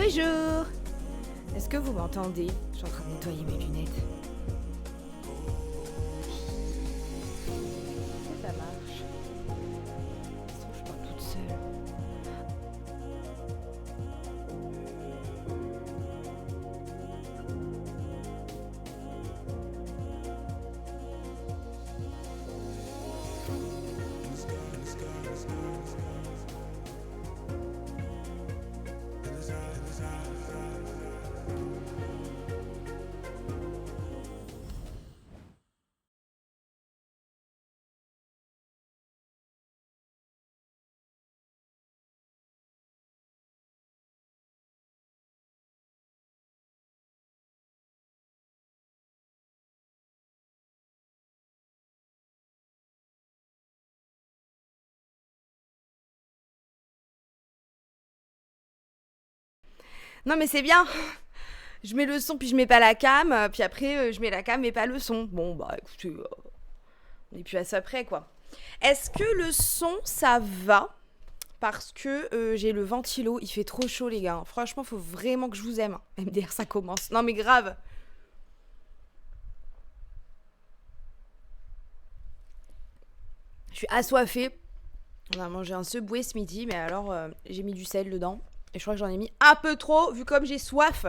Bonjour. Est-ce que vous m'entendez? Je suis en train de nettoyer mes lunettes. Est-ce que ça marche? Ça se trouve, je parle toute seule. Non mais c'est bien. Je mets le son puis je mets pas la cam, puis après je mets la cam mais pas le son. Bon bah écoutez, on est plus à ça près quoi. Est-ce que le son ça va? Parce que j'ai le ventilo, il fait trop chaud les gars. Franchement faut vraiment que je vous aime. MDR ça commence. Non mais grave. Je suis assoiffée. On a mangé un Subway ce midi mais alors j'ai mis du sel dedans. Et je crois que j'en ai mis un peu trop vu comme j'ai soif.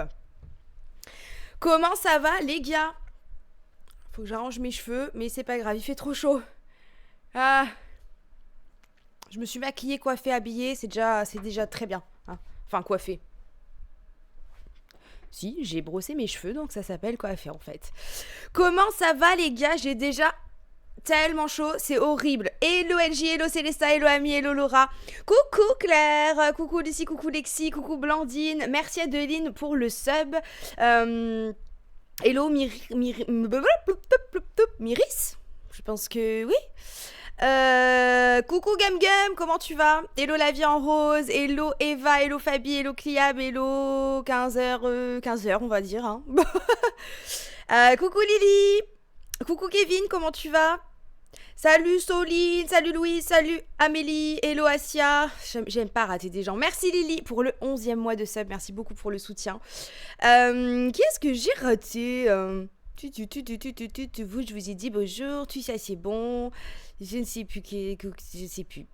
Comment ça va les gars? Faut que j'arrange mes cheveux, mais c'est pas grave, il fait trop chaud. Ah, je me suis maquillée, coiffée, habillée, c'est déjà très bien. Hein. Enfin, coiffée. Si, j'ai brossé mes cheveux, donc ça s'appelle coiffée en fait. Comment ça va les gars? J'ai déjà tellement chaud, c'est horrible. Hello LJ, hello Célesta, hello Ami, hello Laura. Coucou Claire, coucou Lucie, coucou Lexi, coucou Blandine. Merci Adeline pour le sub. Hello Myris. Je pense que oui. Coucou Gum Gum, comment tu vas? Hello La Vie en Rose, hello Eva, hello Fabi, hello Cliab, hello 15h on va dire. Hein. Coucou Lily, coucou Kevin, comment tu vas? Salut Soline, salut Louise, salut Amélie, hello Asia. J'aime pas rater des gens. Merci Lily pour le 11e mois de sub, merci beaucoup pour le soutien. Qui est-ce que j'ai raté? Vous, je vous ai dit bonjour, tu sais c'est bon. Je ne sais plus je sais plus.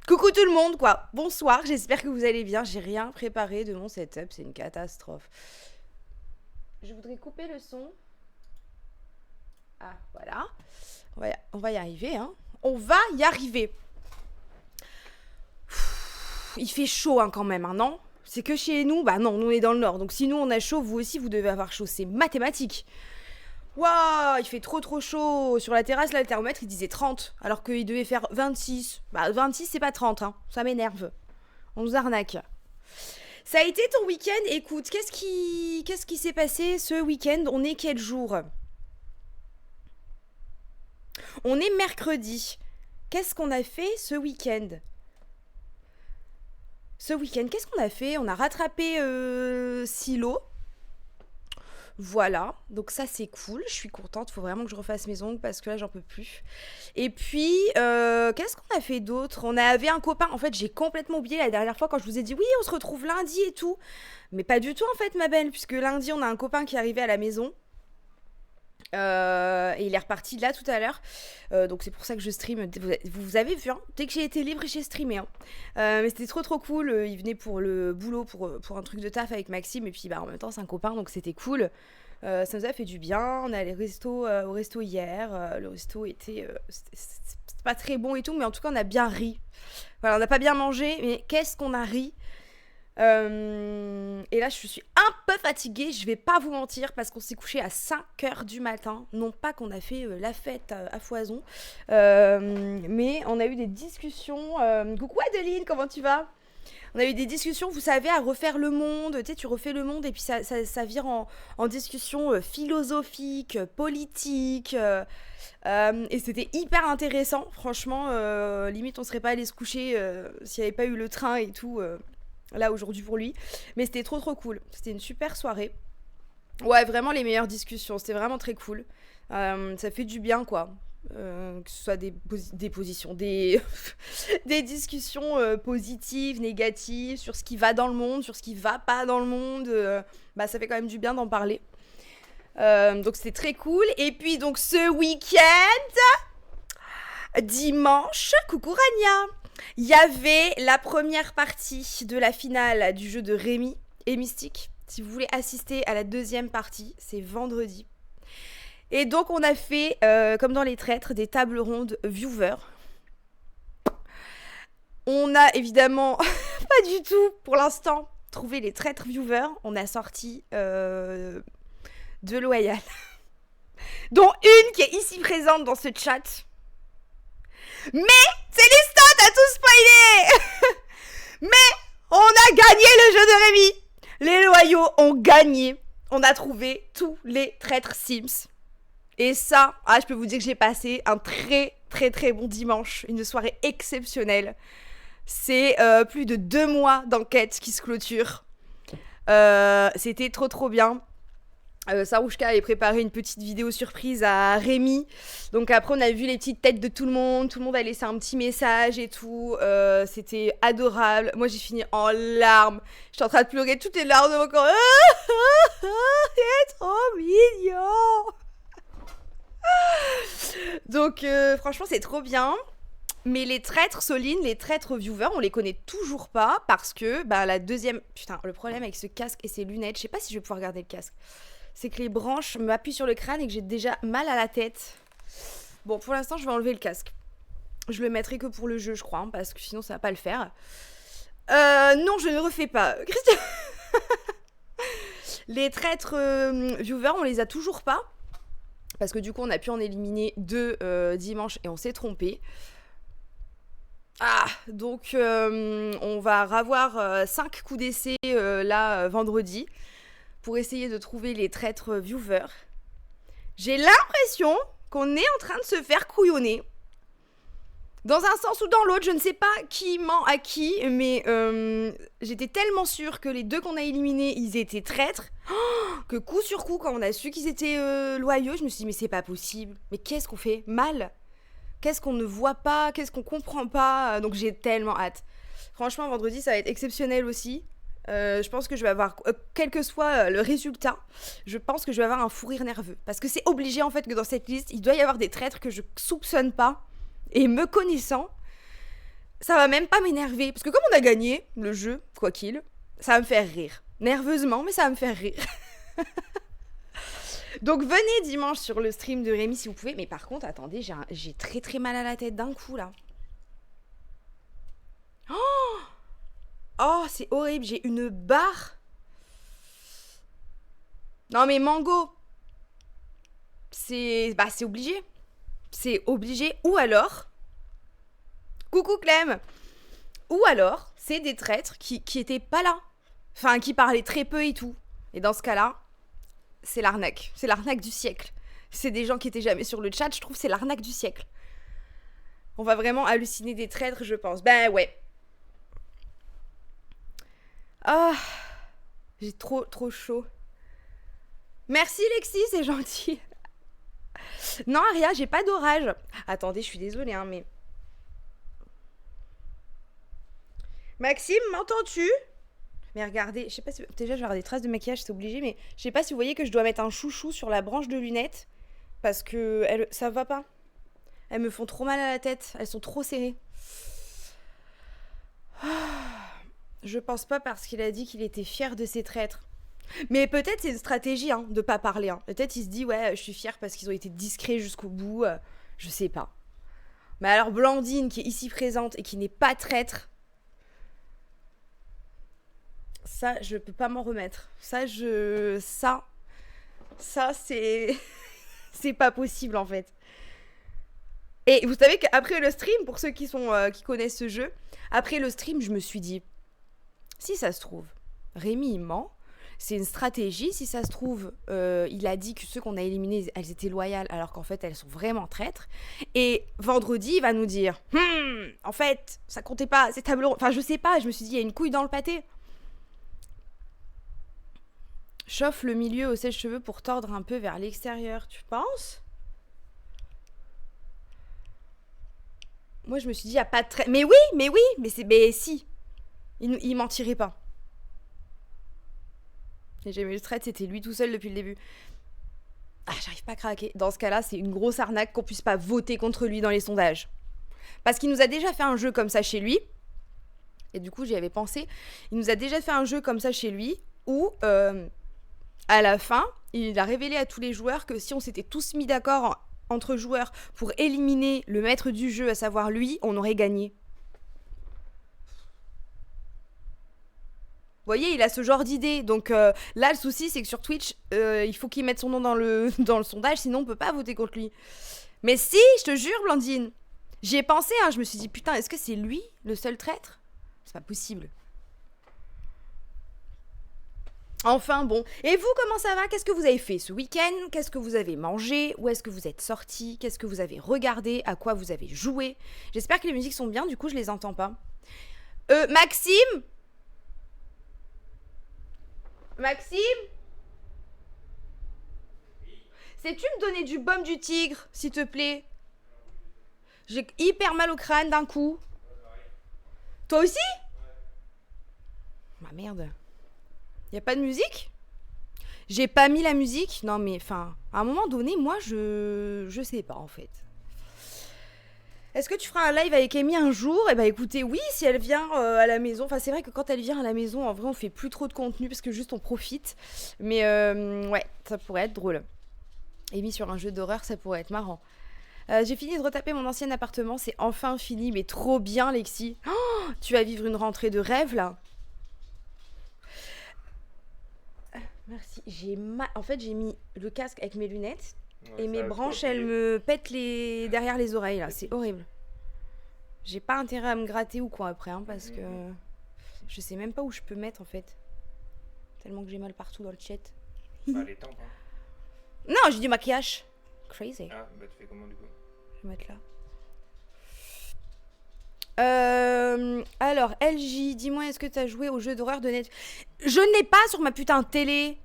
Coucou tout le monde quoi. Bonsoir, j'espère que vous allez bien. J'ai rien préparé de mon setup, c'est une catastrophe. Je voudrais couper le son. Ah, voilà. On va y arriver, hein. On va y arriver. Il fait chaud, hein, quand même, hein, non? C'est que chez nous, bah non, nous on est dans le nord. Donc si nous on a chaud, vous aussi vous devez avoir chaud. C'est mathématique. Waouh, il fait trop chaud. Sur la terrasse, là, le thermomètre, il disait 30. Alors qu'il devait faire 26. Bah 26, c'est pas 30, hein. Ça m'énerve. On nous arnaque. Ça a été ton week-end? Écoute, qu'est-ce qui s'est passé ce week-end? On est quel jour? On est mercredi. Qu'est-ce qu'on a fait ce week-end? Qu'est-ce qu'on a fait? On a rattrapé Silo. Voilà, donc ça c'est cool, je suis contente, faut vraiment que je refasse mes ongles parce que là j'en peux plus. Et puis, qu'est-ce qu'on a fait d'autre? On avait un copain, en fait j'ai complètement oublié la dernière fois quand je vous ai dit oui on se retrouve lundi et tout. Mais pas du tout en fait ma belle, puisque lundi on a un copain qui est arrivé à la maison. Et il est reparti là tout à l'heure, donc c'est pour ça que je stream. Vous avez vu, hein, dès que j'ai été libre j'ai streamé, hein. Mais c'était trop cool. Il venait pour le boulot, pour un truc de taf avec Maxime, et puis bah en même temps c'est un copain donc c'était cool. Ça nous a fait du bien. On est allé au resto hier. Le resto était c'était pas très bon et tout, mais en tout cas on a bien ri. Voilà, on n'a pas bien mangé, mais qu'est-ce qu'on a ri. Et là je suis un peu fatiguée, je vais pas vous mentir, parce qu'on s'est couché à 5h du matin. Non pas qu'on a fait la fête à foison, mais on a eu des discussions. Coucou Adeline, comment tu vas? On a eu des discussions, vous savez, à refaire le monde. Tu sais, tu refais le monde et puis ça vire en discussion philosophique, politique. Et c'était hyper intéressant, franchement. Limite, on serait pas allé se coucher s'il n'y avait pas eu le train et tout. Là aujourd'hui pour lui, mais c'était trop cool, c'était une super soirée. Ouais, vraiment les meilleures discussions, c'était vraiment très cool. Ça fait du bien quoi. que ce soit des positions, des, des discussions positives, négatives, sur ce qui va dans le monde, sur ce qui va pas dans le monde. Bah, ça fait quand même du bien d'en parler. Donc c'était très cool. Et puis donc ce week-end, dimanche, coucou Rania, il y avait la première partie de la finale du jeu de Rémi et Mystique. Si vous voulez assister à la deuxième partie, c'est vendredi. Et donc on a fait, comme dans les traîtres, des tables rondes viewers. On a évidemment pas du tout, pour l'instant, trouvé les traîtres viewers. On a sorti de Loyal, dont une qui est ici présente dans ce chat. Mais Célestin a tout spoilé. Mais on a gagné le jeu de Rémi. Les loyaux ont gagné. On a trouvé tous les traîtres Sims. Et ça, je peux vous dire que j'ai passé un très très très bon dimanche. Une soirée exceptionnelle. C'est plus de 2 mois d'enquête qui se clôture. C'était trop trop bien. Sarouchka avait préparé une petite vidéo surprise à Rémi. Donc après on a vu les petites têtes de tout le monde. Tout le monde a laissé un petit message et tout. C'était adorable. Moi j'ai fini en larmes. J'étais en train de pleurer toutes les larmes de mon corps. C'est trop mignon. Donc franchement c'est trop bien. Mais les traîtres Soline, les traîtres viewers, on les connaît toujours pas. Parce que la deuxième... Putain, le problème avec ce casque et ces lunettes, je sais pas si je vais pouvoir garder le casque. C'est que les branches m'appuient sur le crâne et que j'ai déjà mal à la tête. Bon, pour l'instant, je vais enlever le casque. Je le mettrai que pour le jeu, je crois, hein, parce que sinon, ça va pas le faire. Non, je ne refais pas. Christian. Les traîtres viewers, on les a toujours pas. Parce que du coup, on a pu en éliminer 2 dimanche et on s'est trompé. Donc on va avoir 5 coups d'essai là vendredi. Pour essayer de trouver les traîtres viewers. J'ai l'impression qu'on est en train de se faire couillonner. Dans un sens ou dans l'autre, je ne sais pas qui ment à qui, mais j'étais tellement sûre que les 2 qu'on a éliminés, ils étaient traîtres, que coup sur coup, quand on a su qu'ils étaient loyaux, je me suis dit, mais c'est pas possible. Mais qu'est-ce qu'on fait mal? Qu'est-ce qu'on ne voit pas? Qu'est-ce qu'on comprend pas? Donc j'ai tellement hâte. Franchement, vendredi, ça va être exceptionnel aussi. Je pense que je vais avoir, quel que soit le résultat, je pense que je vais avoir un fou rire nerveux. Parce que c'est obligé en fait que dans cette liste, il doit y avoir des traîtres que je soupçonne pas. Et me connaissant, ça va même pas m'énerver. Parce que comme on a gagné le jeu, quoi qu'il, ça va me faire rire. Nerveusement, mais ça va me faire rire. Donc venez dimanche sur le stream de Rémi si vous pouvez. Mais par contre, attendez, j'ai très très mal à la tête d'un coup là. Oh, c'est horrible, j'ai une barre. Non mais Mango, c'est obligé. C'est obligé. Ou alors, coucou Clem. Ou alors, c'est des traîtres qui étaient pas là. Enfin, qui parlaient très peu et tout. Et dans ce cas-là, c'est l'arnaque. C'est l'arnaque du siècle. C'est des gens qui étaient jamais sur le chat, je trouve c'est l'arnaque du siècle. On va vraiment halluciner des traîtres, je pense. Ben ouais. J'ai trop chaud. Merci Lexi, c'est gentil. Non Aria, j'ai pas d'orage. Attendez, je suis désolée hein, mais... Maxime, m'entends-tu? Mais regardez, je sais pas si... Déjà je vais avoir des traces de maquillage, c'est obligé, mais je sais pas si vous voyez que je dois mettre un chouchou sur la branche de lunettes. Parce que ça va pas. Elles me font trop mal à la tête, elles sont trop serrées. Je pense pas parce qu'il a dit qu'il était fier de ses traîtres. Mais peut-être c'est une stratégie hein, de pas parler. Hein. Peut-être il se dit ouais je suis fier parce qu'ils ont été discrets jusqu'au bout. Je sais pas. Mais alors Blandine qui est ici présente et qui n'est pas traître. Ça je peux pas m'en remettre. Ça c'est... c'est pas possible en fait. Et vous savez qu'après le stream, pour ceux qui connaissent ce jeu, après le stream je me suis dit... Si ça se trouve, Rémi il ment, c'est une stratégie. Si ça se trouve, il a dit que ceux qu'on a éliminés, elles étaient loyales, alors qu'en fait elles sont vraiment traîtres. Et vendredi, il va nous dire, en fait, ça comptait pas, c'est tableau. Enfin, je sais pas. Je me suis dit, il y a une couille dans le pâté. Chauffe le milieu au sèche-cheveux pour tordre un peu vers l'extérieur. Tu penses? Moi, je me suis dit, il n'y a pas de thread. Mais oui, mais c'est. Mais si. Il mentirait pas. J'ai jamais eu le thread, c'était lui tout seul depuis le début. Ah, j'arrive pas à craquer. Dans ce cas-là, c'est une grosse arnaque qu'on puisse pas voter contre lui dans les sondages. Parce qu'il nous a déjà fait un jeu comme ça chez lui. Et du coup, j'y avais pensé. Il nous a déjà fait un jeu comme ça chez lui où, à la fin, il a révélé à tous les joueurs que si on s'était tous mis d'accord entre joueurs pour éliminer le maître du jeu, à savoir lui, on aurait gagné. Vous voyez, il a ce genre d'idée. Donc là, le souci, c'est que sur Twitch, il faut qu'il mette son nom dans le, dans le sondage, sinon on peut pas voter contre lui. Mais si, je te jure, Blandine. J'y ai pensé, hein, je me suis dit, putain, est-ce que c'est lui, le seul traître? C'est pas possible. Enfin bon. Et vous, comment ça va? Qu'est-ce que vous avez fait ce week-end? Qu'est-ce que vous avez mangé? Où est-ce que vous êtes sortis? Qu'est-ce que vous avez regardé? À quoi vous avez joué? J'espère que les musiques sont bien, du coup je les entends pas. Maxime? Maxime? Sais-tu me donner du baume du tigre, s'il te plaît? J'ai hyper mal au crâne d'un coup. Toi aussi? Ma merde. Y a pas de musique? J'ai pas mis la musique? Non mais enfin, à un moment donné, moi je sais pas en fait. Est-ce que tu feras un live avec Amy un jour? Eh bah écoutez, oui, si elle vient à la maison. Enfin, c'est vrai que quand elle vient à la maison, en vrai, on fait plus trop de contenu parce que juste on profite. Mais ouais, ça pourrait être drôle. Amy sur un jeu d'horreur, ça pourrait être marrant. J'ai fini de retaper mon ancien appartement, c'est enfin fini, mais trop bien, Lexi. Oh, tu vas vivre une rentrée de rêve là. Merci. En fait, j'ai mis le casque avec mes lunettes. Ouais, et mes branches, elles me pètent derrière les oreilles, là. C'est horrible. J'ai pas intérêt à me gratter ou quoi après, hein, parce que je sais même pas où je peux mettre, en fait. Tellement que j'ai mal partout dans le chat. Bah, les tempes, hein. Non, j'ai du maquillage. Crazy. Ah, bah tu fais comment, du coup? Je vais mettre là. Alors, LJ, dis-moi, est-ce que t'as joué au jeu d'horreur de Netflix? Je n'ai pas sur ma putain de télé.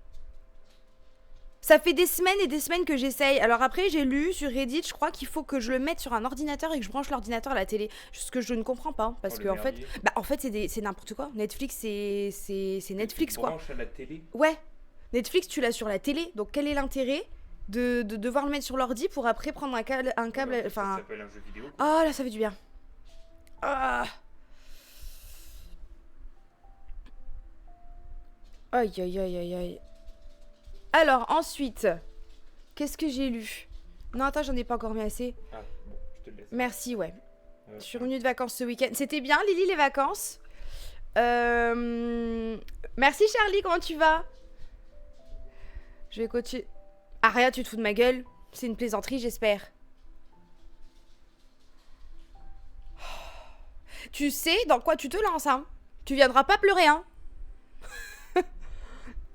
Ça fait des semaines et des semaines que j'essaye. Alors après, j'ai lu sur Reddit, je crois qu'il faut que je le mette sur un ordinateur et que je branche l'ordinateur à la télé. Ce que je ne comprends pas. Parce que, en fait, c'est n'importe quoi. Netflix, c'est Netflix, quoi. Tu branches à la télé? Ouais. Netflix, tu l'as sur la télé. Donc, quel est l'intérêt de devoir le mettre sur l'ordi pour après prendre un câble, enfin... Ça s'appelle un jeu vidéo, quoi. Ah, là, ça fait du bien. Ah. Aïe, aïe, aïe, aïe, aïe. Alors, ensuite, qu'est-ce que j'ai lu? Non, attends, j'en ai pas encore mis assez. Ah, bon, je te le laisse. Merci, ouais. Je suis revenue de vacances ce week-end. C'était bien, Lily, les vacances? Merci, Charlie, comment tu vas? Je vais continuer. Aria, tu te fous de ma gueule? C'est une plaisanterie, j'espère. Tu sais dans quoi tu te lances, hein? Tu viendras pas pleurer, hein?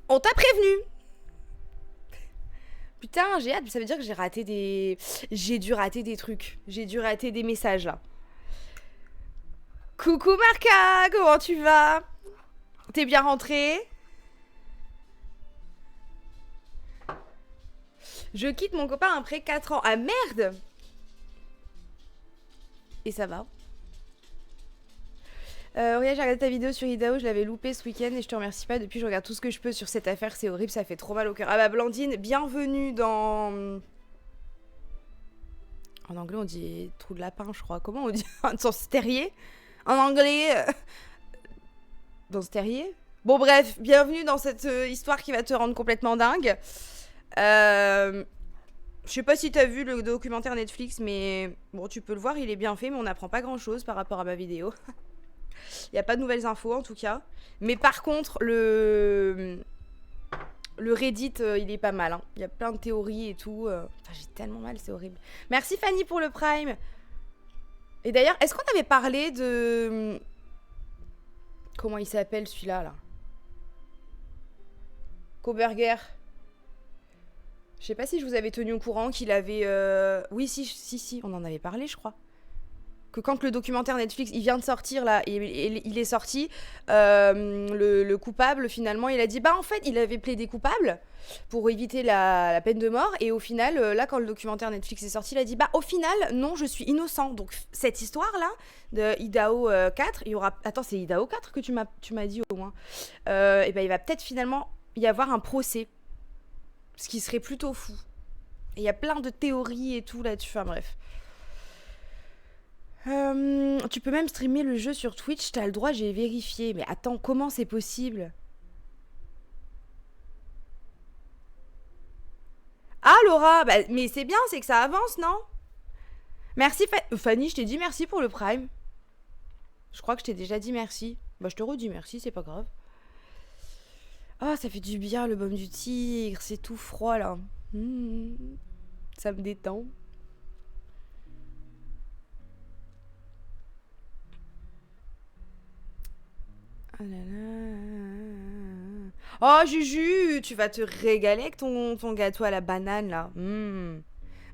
On t'a prévenu. Putain, j'ai hâte, ça veut dire que j'ai raté des... J'ai dû rater des trucs. J'ai dû rater des messages, là. Coucou Marca, comment tu vas? T'es bien rentrée? Je quitte mon copain après 4 ans. Ah merde! Et ça va? Regarde, j'ai regardé ta vidéo sur Idaho, je l'avais loupé ce week-end et je te remercie pas. Depuis, je regarde tout ce que je peux sur cette affaire, c'est horrible, ça fait trop mal au cœur. Ah bah, Blandine, bienvenue dans... En anglais, on dit trou de lapin, je crois. Comment on dit? Dans ce terrier? En anglais... Dans ce terrier? Bon, bref, bienvenue dans cette histoire qui va te rendre complètement dingue. Je sais pas si t'as vu le documentaire Netflix, mais bon, tu peux le voir, il est bien fait, mais on n'apprend pas grand-chose par rapport à ma vidéo. Il n'y a pas de nouvelles infos en tout cas. Mais par contre, le Reddit, il est pas mal. Hein. Il y a plein de théories et tout. Enfin, j'ai tellement mal, c'est horrible. Merci Fanny pour le Prime. Et d'ailleurs, est-ce qu'on avait parlé de... Comment il s'appelle celui-là, là? Coburger. Je sais pas si je vous avais tenu au courant qu'il avait... Oui, si, on en avait parlé, je crois. que quand le documentaire Netflix, il vient de sortir là, et il est sorti, le coupable, finalement, il a dit, bah en fait, il avait plaidé coupable pour éviter la peine de mort, et au final, là, quand le documentaire Netflix est sorti, il a dit, bah au final, non, je suis innocent. Donc cette histoire-là, de Idaho 4, il y aura... Attends, c'est Idaho 4 que tu m'as dit au moins. Et ben il va peut-être finalement y avoir un procès. Ce qui serait plutôt fou. Et il y a plein de théories et tout là-dessus, enfin bref. Tu peux même streamer le jeu sur Twitch, t'as le droit, j'ai vérifié. Mais attends, comment c'est possible? Ah Laura, bah, mais c'est bien, c'est que ça avance, non? Merci Fanny, je t'ai dit merci pour le Prime. Je crois que je t'ai déjà dit merci. Bah je te redis merci, c'est pas grave. Ah, ça fait du bien le baume du tigre, c'est tout froid là. Ça me détend. Oh là là. Oh Juju, tu vas te régaler avec ton gâteau à la banane là.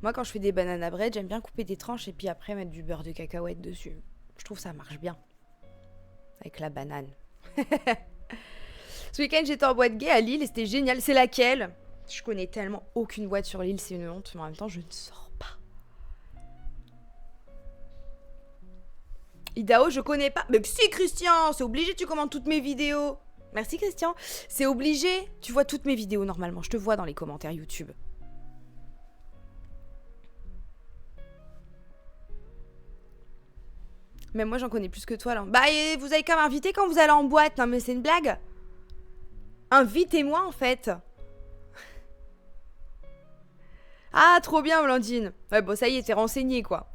Moi quand je fais des bananes à bread, j'aime bien couper des tranches et puis après mettre du beurre de cacahuète dessus. Je trouve ça marche bien. Avec la banane. Ce week-end j'étais en boîte gay à Lille et c'était génial. C'est laquelle? Je connais tellement aucune boîte sur Lille, c'est une honte, mais en même temps je ne sors pas. Idaho, je connais pas. Mais si Christian, c'est obligé, tu commandes toutes mes vidéos. Merci Christian. C'est obligé, tu vois toutes mes vidéos normalement. Je te vois dans les commentaires YouTube. Même moi j'en connais plus que toi là. Bah et vous avez qu'à m'inviter quand vous allez en boîte. Non mais c'est une blague. Invitez-moi en fait. Ah trop bien Blandine. Ouais bon ça y est, t'es renseignée quoi.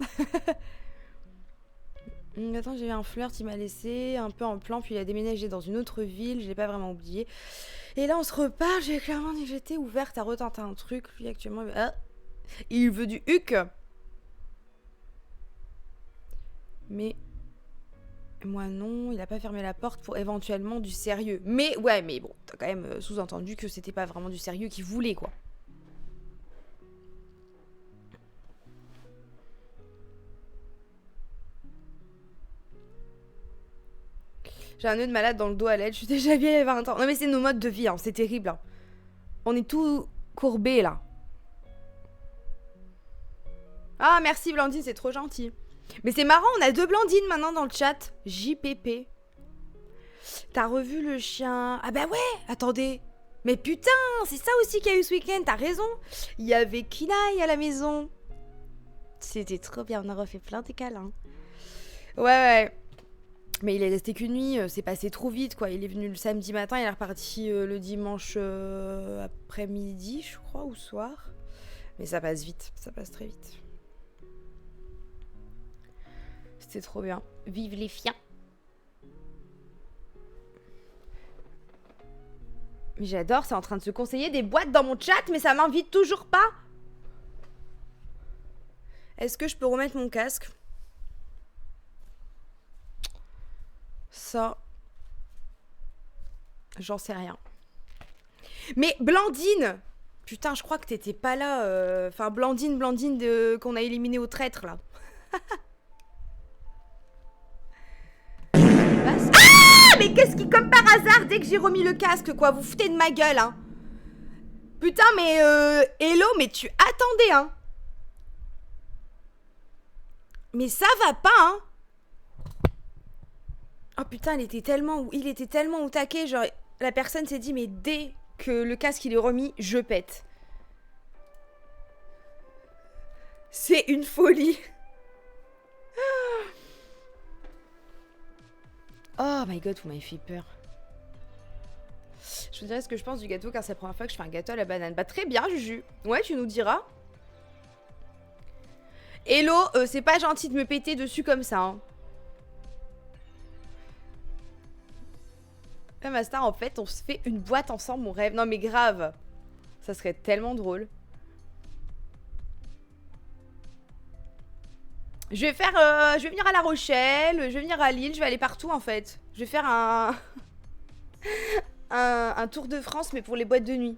Attends, j'ai eu un flirt, il m'a laissé un peu en plan, puis il a déménagé dans une autre ville, je l'ai pas vraiment oublié. Et là, on se repart, j'ai clairement dit que j'étais ouverte à retenter un truc. Lui, actuellement, il veut du huc. Mais moi, non, il a pas fermé la porte pour éventuellement du sérieux. Mais ouais, mais bon, t'as quand même sous-entendu que c'était pas vraiment du sérieux qu'il voulait, quoi. J'ai un nœud de malade dans le dos à l'aide, je suis déjà vieille à 20 ans. Non mais c'est nos modes de vie, hein, c'est terrible. Hein. On est tout courbés là. Ah merci Blandine, c'est trop gentil. Mais c'est marrant, on a 2 Blandines maintenant dans le chat. JPP. T'as revu le chien? Ah bah ouais, attendez. Mais putain, c'est ça aussi qu'il y a eu ce week-end, t'as raison. Il y avait Kinaï à la maison. C'était trop bien, on a refait plein de câlins. Ouais. Mais il est resté qu'une nuit, c'est passé trop vite quoi. Il est venu le samedi matin, il est reparti le dimanche après-midi, je crois, ou soir. Mais ça passe vite, ça passe très vite. C'était trop bien. Vive les chiens. Mais j'adore, c'est en train de se conseiller des boîtes dans mon chat, mais ça m'invite toujours pas. Est-ce que je peux remettre mon casque? Ça, j'en sais rien. Mais Blandine, putain, je crois que t'étais pas là. Enfin, Blandine qu'on a éliminé au traître là. Ah, mais qu'est-ce qui, comme par hasard, dès que j'ai remis le casque, quoi, vous foutez de ma gueule, hein. Putain, mais hello, mais tu attendais, hein. Mais ça va pas, hein. Oh putain, il était tellement au taquet, genre la personne s'est dit mais dès que le casque il est remis, je pète. C'est une folie. Oh my god, vous m'avez fait peur. Je vous dirai ce que je pense du gâteau car c'est la première fois que je fais un gâteau à la banane. Bah très bien Juju. Ouais, tu nous diras. Hello, c'est pas gentil de me péter dessus comme ça, hein. Master, en fait, on se fait une boîte ensemble, mon rêve. Non, mais grave. Ça serait tellement drôle. Je vais faire... je vais venir à La Rochelle, je vais venir à Lille, je vais aller partout, en fait. Je vais faire un... un tour de France, mais pour les boîtes de nuit.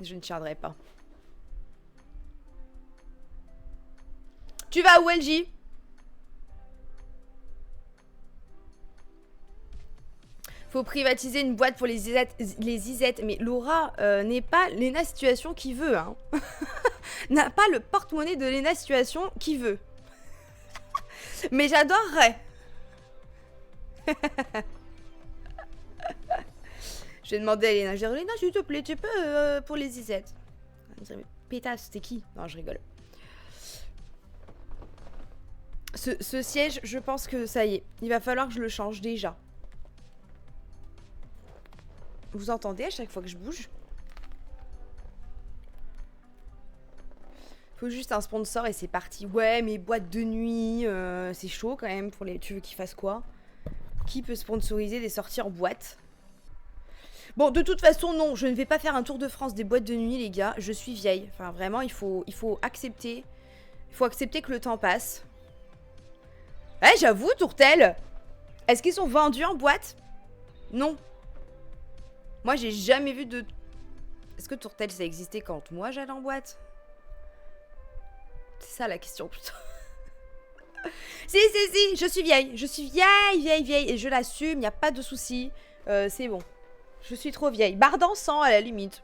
Je ne tiendrai pas. Tu vas où, LJ? Faut privatiser une boîte pour les isettes. Mais Laura n'est pas Lena Situation qui veut, hein. N'a pas le porte-monnaie de Lena Situation qui veut. Mais j'adorerais. Je vais demander à Lena. Je vais dire, Lena, s'il te plaît, tu peux pour les isettes. Elle me dirait, mais pétasse, c'était qui? Non, je rigole. Ce siège, je pense que ça y est. Il va falloir que je le change déjà. Vous entendez à chaque fois que je bouge? Faut juste un sponsor et c'est parti. Ouais, mais boîte de nuit, c'est chaud quand même pour les... Tu veux qu'ils fassent quoi? Qui peut sponsoriser des sorties en boîte? Bon, de toute façon, non, je ne vais pas faire un tour de France des boîtes de nuit, les gars. Je suis vieille. Enfin, vraiment, il faut accepter. Il faut accepter que le temps passe. Eh, j'avoue, Tourtel. Est-ce qu'ils sont vendus en boîte? Non. Moi, j'ai jamais vu de... Est-ce que Tourtel, ça existait quand moi j'allais en boîte? C'est ça la question, putain. Si, je suis vieille. Je suis vieille. Et je l'assume, il n'y a pas de souci. C'est bon. Je suis trop vieille. Barre d'encens, à la limite.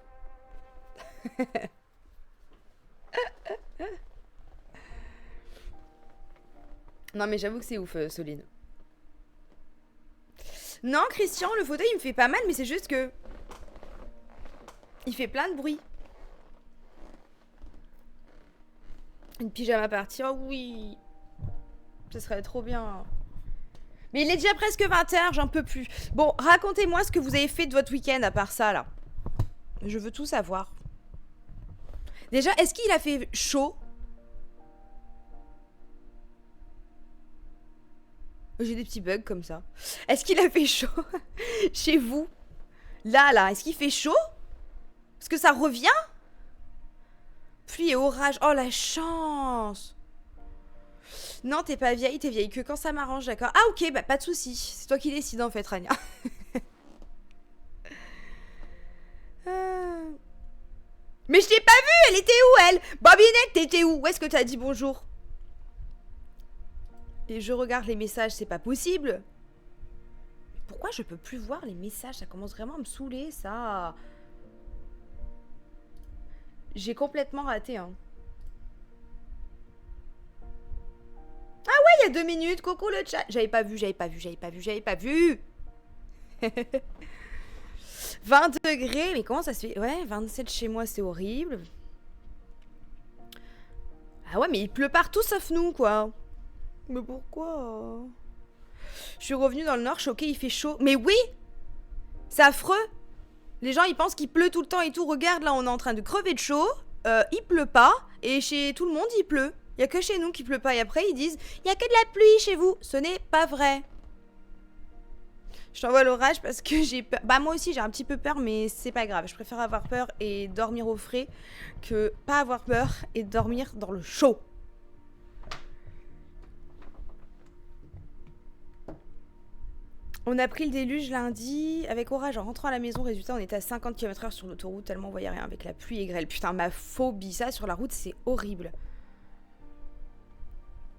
Non, mais j'avoue que c'est ouf, Soline. Non, Christian, le fauteuil, il me fait pas mal, mais c'est juste que... Il fait plein de bruit. Une pyjama party, oh oui. Ce serait trop bien. Mais il est déjà presque 20h, j'en peux plus. Bon, racontez-moi ce que vous avez fait de votre week-end à part ça, là. Je veux tout savoir. Déjà, est-ce qu'il a fait chaud? J'ai des petits bugs comme ça. Est-ce qu'il a fait chaud chez vous? Là, est-ce qu'il fait chaud? Est-ce que ça revient? Pluie et orage. Oh, la chance! Non, t'es pas vieille, t'es vieille que quand ça m'arrange, d'accord. Ah, ok, bah pas de soucis. C'est toi qui décides, en fait, Rania. Mais je t'ai pas vue, elle était où, elle? Bobinette, t'étais où? Où est-ce que t'as dit bonjour? Et je regarde les messages, c'est pas possible. Pourquoi je peux plus voir les messages? Ça commence vraiment à me saouler, ça. J'ai complètement raté, hein. Ah ouais, il y a 2 minutes, coucou le chat. J'avais pas vu. 20 degrés, mais comment ça se fait? Ouais, 27 chez moi, c'est horrible. Ah ouais, mais il pleut partout sauf nous, quoi. Mais pourquoi? Je suis revenue dans le nord, choquée, il fait chaud. Mais oui! C'est affreux! Les gens, ils pensent qu'il pleut tout le temps et tout. Regarde, là, on est en train de crever de chaud. Il pleut pas. Et chez tout le monde, il pleut. Il y a que chez nous qu'il pleut pas. Et après, ils disent, il y a que de la pluie chez vous. Ce n'est pas vrai. Je t'envoie l'orage parce que j'ai peur. Bah, moi aussi, j'ai un petit peu peur, mais c'est pas grave. Je préfère avoir peur et dormir au frais que pas avoir peur et dormir dans le chaud. On a pris le déluge lundi avec orage en rentrant à la maison. Résultat, on était à 50 km/h sur l'autoroute tellement on voyait rien avec la pluie et grêle. Putain, ma phobie, ça sur la route, c'est horrible.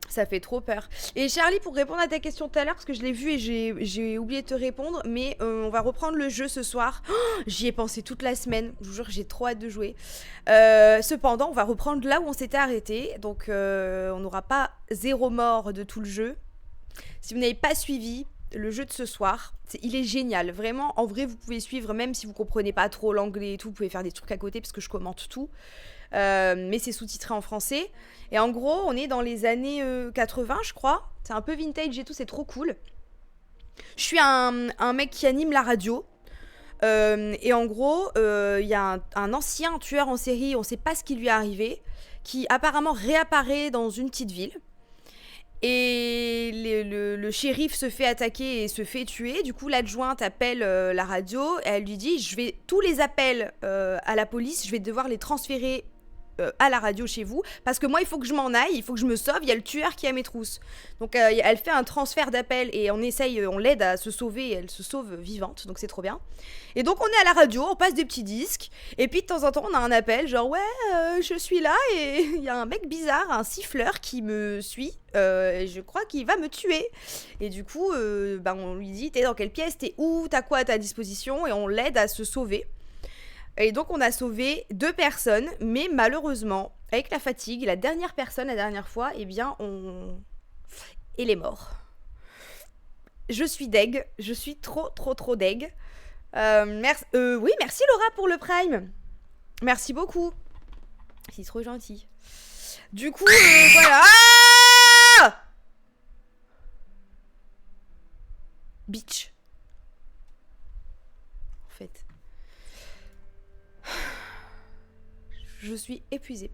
Ça fait trop peur. Et Charlie, pour répondre à ta question tout à l'heure, parce que je l'ai vu et j'ai oublié de te répondre, mais on va reprendre le jeu ce soir. Oh, j'y ai pensé toute la semaine. Je vous jure, j'ai trop hâte de jouer. Cependant, on va reprendre là où on s'était arrêté. Donc, on n'aura pas 0 mort de tout le jeu. Si vous n'avez pas suivi le jeu de ce soir, il est génial. Vraiment, en vrai, vous pouvez suivre, même si vous comprenez pas trop l'anglais et tout. Vous pouvez faire des trucs à côté parce que je commente tout. Mais c'est sous-titré en français. Et en gros, on est dans les années 80, je crois. C'est un peu vintage et tout, c'est trop cool. Je suis un mec qui anime la radio. Et en gros, il y a un ancien tueur en série, on sait pas ce qui lui est arrivé, qui apparemment réapparaît dans une petite ville. Et le shérif se fait attaquer et se fait tuer. Du coup, l'adjointe appelle la radio et elle lui dit, tous les appels à la police, je vais devoir les transférer à la radio chez vous, parce que moi il faut que je m'en aille, il faut que je me sauve, il y a le tueur qui est à mes trousses. Donc elle fait un transfert d'appel et on l'aide à se sauver, et elle se sauve vivante, donc c'est trop bien. Et donc on est à la radio, on passe des petits disques, et puis de temps en temps on a un appel, genre ouais, je suis là, et il y a un mec bizarre, un siffleur qui me suit, et je crois qu'il va me tuer. Et du coup, on lui dit, t'es dans quelle pièce, t'es où, t'as quoi à ta disposition, et on l'aide à se sauver. Et donc on a sauvé 2 personnes, mais malheureusement, avec la fatigue, la dernière personne, la dernière fois, eh bien, il est mort. Je suis deg, je suis trop deg. Oui, merci Laura pour le Prime. Merci beaucoup. C'est trop gentil. Du coup, voilà. Ah Bitch. En fait. Je suis épuisée.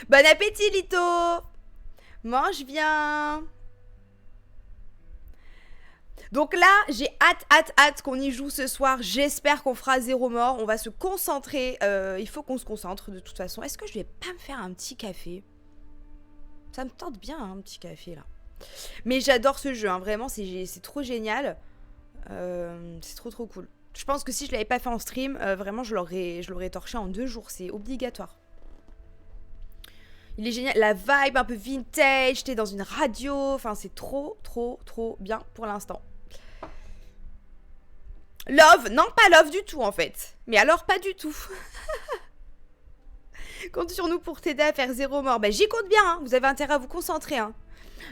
Bon appétit, Lito. Mange bien. Donc là, j'ai hâte qu'on y joue ce soir. J'espère qu'on fera 0 mort. On va se concentrer. Il faut qu'on se concentre de toute façon. Est-ce que je vais pas me faire un petit café? Ça me tente bien, hein, un petit café là. Mais j'adore ce jeu, hein. Vraiment, c'est trop génial. C'est trop cool. Je pense que si je l'avais pas fait en stream, vraiment, je l'aurais torché en 2 jours. C'est obligatoire. Il est génial. La vibe un peu vintage. T'es dans une radio. Enfin, c'est trop bien pour l'instant. Love, non pas love du tout en fait. Mais alors pas du tout. Compte sur nous pour t'aider à faire 0 mort. Bah j'y compte bien, hein. Vous avez intérêt à vous concentrer, hein.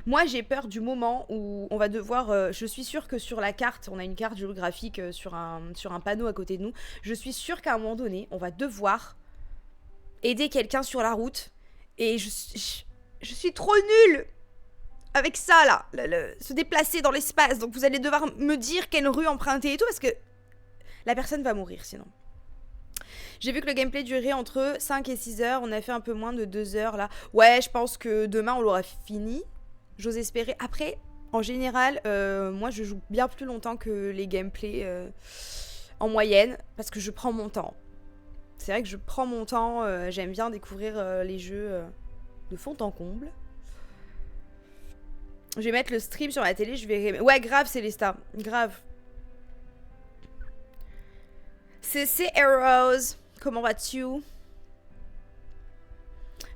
Moi j'ai peur du moment où on va devoir... je suis sûre que sur la carte, on a une carte géographique sur un panneau à côté de nous. Je suis sûre qu'à un moment donné, on va devoir aider quelqu'un sur la route. Et je suis trop nulle avec ça là, se déplacer dans l'espace. Donc vous allez devoir me dire quelle rue emprunter et tout, parce que la personne va mourir sinon. J'ai vu que le gameplay durait entre 5 et 6 heures. On a fait un peu moins de 2 heures là. Ouais, je pense que demain on l'aura fini. J'ose espérer. Après, en général, moi je joue bien plus longtemps que les gameplays en moyenne, parce que je prends mon temps. C'est vrai que je prends mon temps. J'aime bien découvrir les jeux de fond en comble. Je vais mettre le stream sur la télé, je verrai. Ouais, grave, Célesta. Grave. C'est Heroes. Comment vas-tu?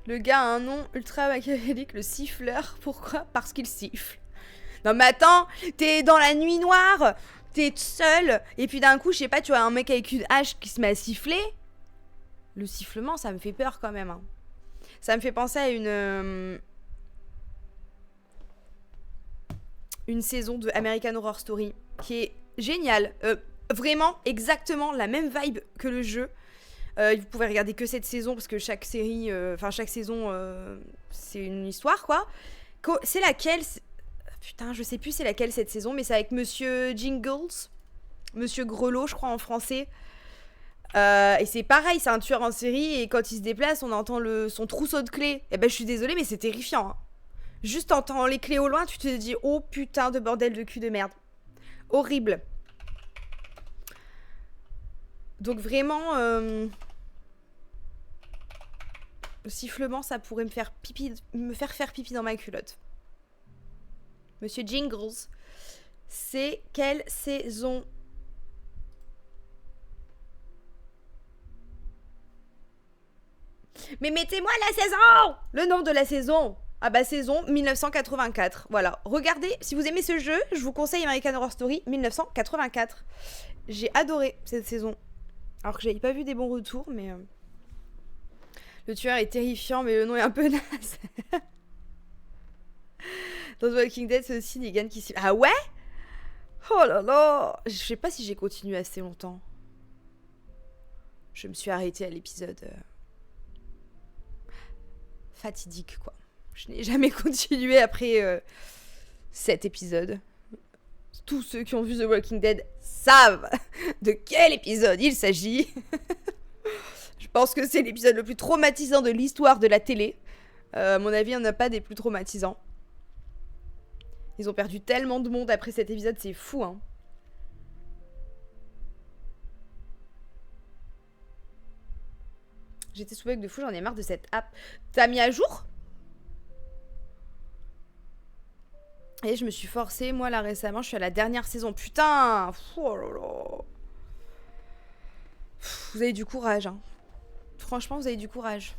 Le gars a un nom ultra machiavélique, le siffleur. Pourquoi? Parce qu'il siffle. Non mais attends, t'es dans la nuit noire, t'es seul, et puis d'un coup, je sais pas, tu vois un mec avec une hache qui se met à siffler. Le sifflement, ça me fait peur quand même, hein. Ça me fait penser à une saison de American Horror Story qui est géniale. Vraiment exactement la même vibe que le jeu. Vous pouvez regarder que cette saison parce que chaque série, chaque saison, c'est une histoire quoi. C'est laquelle? Putain, je sais plus c'est laquelle cette saison, mais c'est avec Monsieur Jingles, Monsieur Grelot, je crois en français. Et c'est pareil, c'est un tueur en série et quand il se déplace, on entend son trousseau de clés. Et ben, je suis désolée, mais c'est terrifiant, hein. Juste en entendant les clés au loin, tu te dis oh putain de bordel de cul de merde. Horrible. Donc vraiment, le sifflement, ça pourrait me faire faire pipi dans ma culotte. Monsieur Jingles, c'est quelle saison? Mais mettez-moi la saison! Le nom de la saison! Ah bah saison 1984, voilà. Regardez, si vous aimez ce jeu, je vous conseille American Horror Story 1984. J'ai adoré cette saison. Alors que j'avais pas vu des bons retours, mais... Le tueur est terrifiant, mais le nom est un peu naze. Dans The Walking Dead, c'est aussi Negan qui s'y... Ah ouais? Oh là là! Je sais pas si j'ai continué assez longtemps. Je me suis arrêtée à l'épisode... fatidique, quoi. Je n'ai jamais continué après cet épisode. Tous ceux qui ont vu The Walking Dead savent de quel épisode il s'agit. Je pense que c'est l'épisode le plus traumatisant de l'histoire de la télé. À mon avis, il n'y en a pas des plus traumatisants. Ils ont perdu tellement de monde après cet épisode, c'est fou, hein. J'étais sous bug de fou, j'en ai marre de cette app. T'as mis à jour? Et je me suis forcée, moi là récemment, je suis à la dernière saison. Putain! Oh là là. Vous avez du courage, hein. Franchement, vous avez du courage.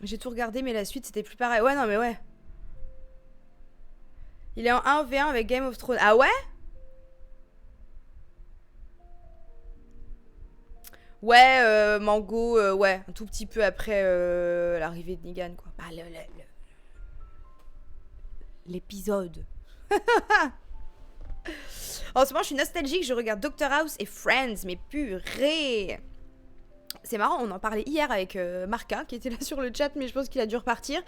J'ai tout regardé, mais la suite, c'était plus pareil. Ouais, non, mais ouais. Il est en 1v1 avec Game of Thrones. Ah ouais? Ouais, Mango, ouais. Un tout petit peu après l'arrivée de Negan, quoi. Bah, l'épisode. En ce moment, je suis nostalgique. Je regarde Doctor House et Friends, mais purée. C'est marrant, on en parlait hier avec Marca qui était là sur le chat, mais je pense qu'il a dû repartir.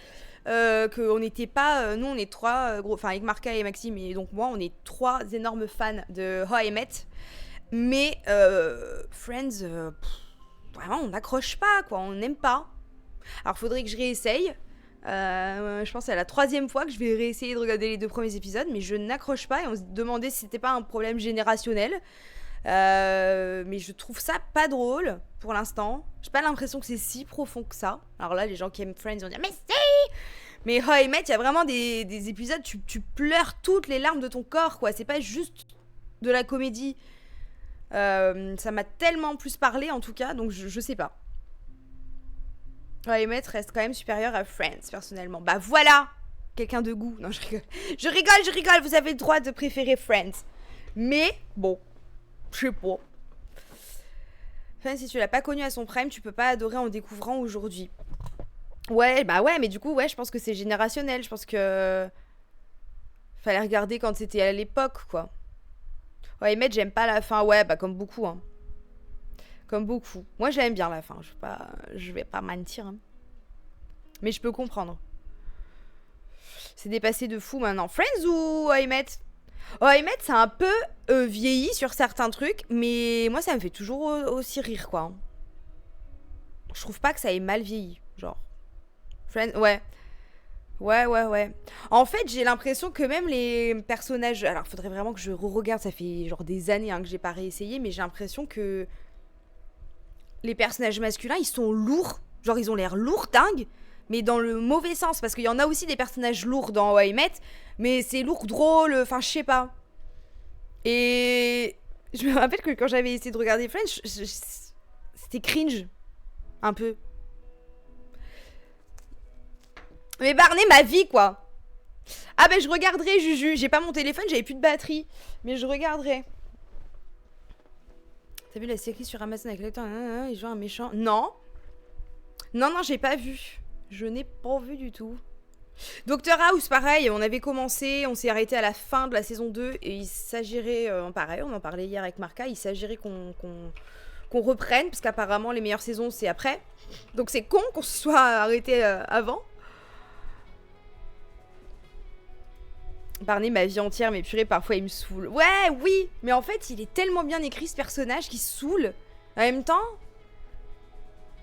Qu'on n'était pas. Nous, on est trois gros. Enfin, avec Marca et Maxime, et donc moi, on est trois énormes fans de How I Met. Mais Friends, vraiment, on n'accroche pas, quoi. On n'aime pas. Alors, faudrait que je réessaye. Je pense que c'est la 3e fois que je vais réessayer de regarder les 2 premiers épisodes, mais je n'accroche pas et on se demandait si c'était pas un problème générationnel. Mais je trouve ça pas drôle pour l'instant. J'ai pas l'impression que c'est si profond que ça. Alors là, les gens qui aiment Friends vont dire mais si. Mais How I Met, il y a vraiment des épisodes, tu pleures toutes les larmes de ton corps, quoi. C'est pas juste de la comédie. Ça m'a tellement plus parlé en tout cas, donc je sais pas. How I Met reste quand même supérieur à Friends, personnellement. Bah voilà. Quelqu'un de goût. Non, je rigole. Je rigole. Vous avez le droit de préférer Friends. Mais, bon. Je sais pas. Enfin, si tu l'as pas connu à son prime, tu peux pas adorer en découvrant aujourd'hui. Ouais, bah ouais, mais du coup, ouais, je pense que c'est générationnel. Je pense que... Fallait regarder quand c'était à l'époque, quoi. How I Met, j'aime pas la fin. Ouais, bah comme beaucoup, hein. Comme beaucoup. Moi, j'aime bien la fin. Je vais pas mentir. Hein. Mais je peux comprendre. C'est dépassé de fou maintenant. Friends ou How I Met? How I Met, c'est un peu vieilli sur certains trucs. Mais moi, ça me fait toujours aussi rire, quoi. Je trouve pas que ça ait mal vieilli. Genre. Friends, ouais. Ouais. En fait, j'ai l'impression que même les personnages... Alors, faudrait vraiment que je re-regarde. Ça fait genre des années hein, que j'ai pas réessayé. Mais j'ai l'impression que... Les personnages masculins, ils sont lourds. Genre, ils ont l'air lourds, dingue. Mais dans le mauvais sens. Parce qu'il y en a aussi des personnages lourds dans How I Met. Mais c'est lourd, drôle. Enfin, je sais pas. Et je me rappelle que quand j'avais essayé de regarder Friends, c'était cringe. Un peu. Mais Barney, ma vie, quoi. Ah ben, je regarderai, Juju. J'ai pas mon téléphone, j'avais plus de batterie. Mais je regarderai. T'as vu la série sur Amazon avec l'acteur? Il joue un méchant. Non. Non, j'ai pas vu. Je n'ai pas vu du tout. Doctor House, pareil, on avait commencé, on s'est arrêté à la fin de la saison 2 et il s'agirait, pareil, on en parlait hier avec Marca, il s'agirait qu'on reprenne, parce qu'apparemment les meilleures saisons c'est après. Donc c'est con qu'on se soit arrêté avant. Barney, ma vie entière, mais purée, parfois il me saoule. Ouais, oui, mais en fait il est tellement bien écrit ce personnage qui saoule. En même temps,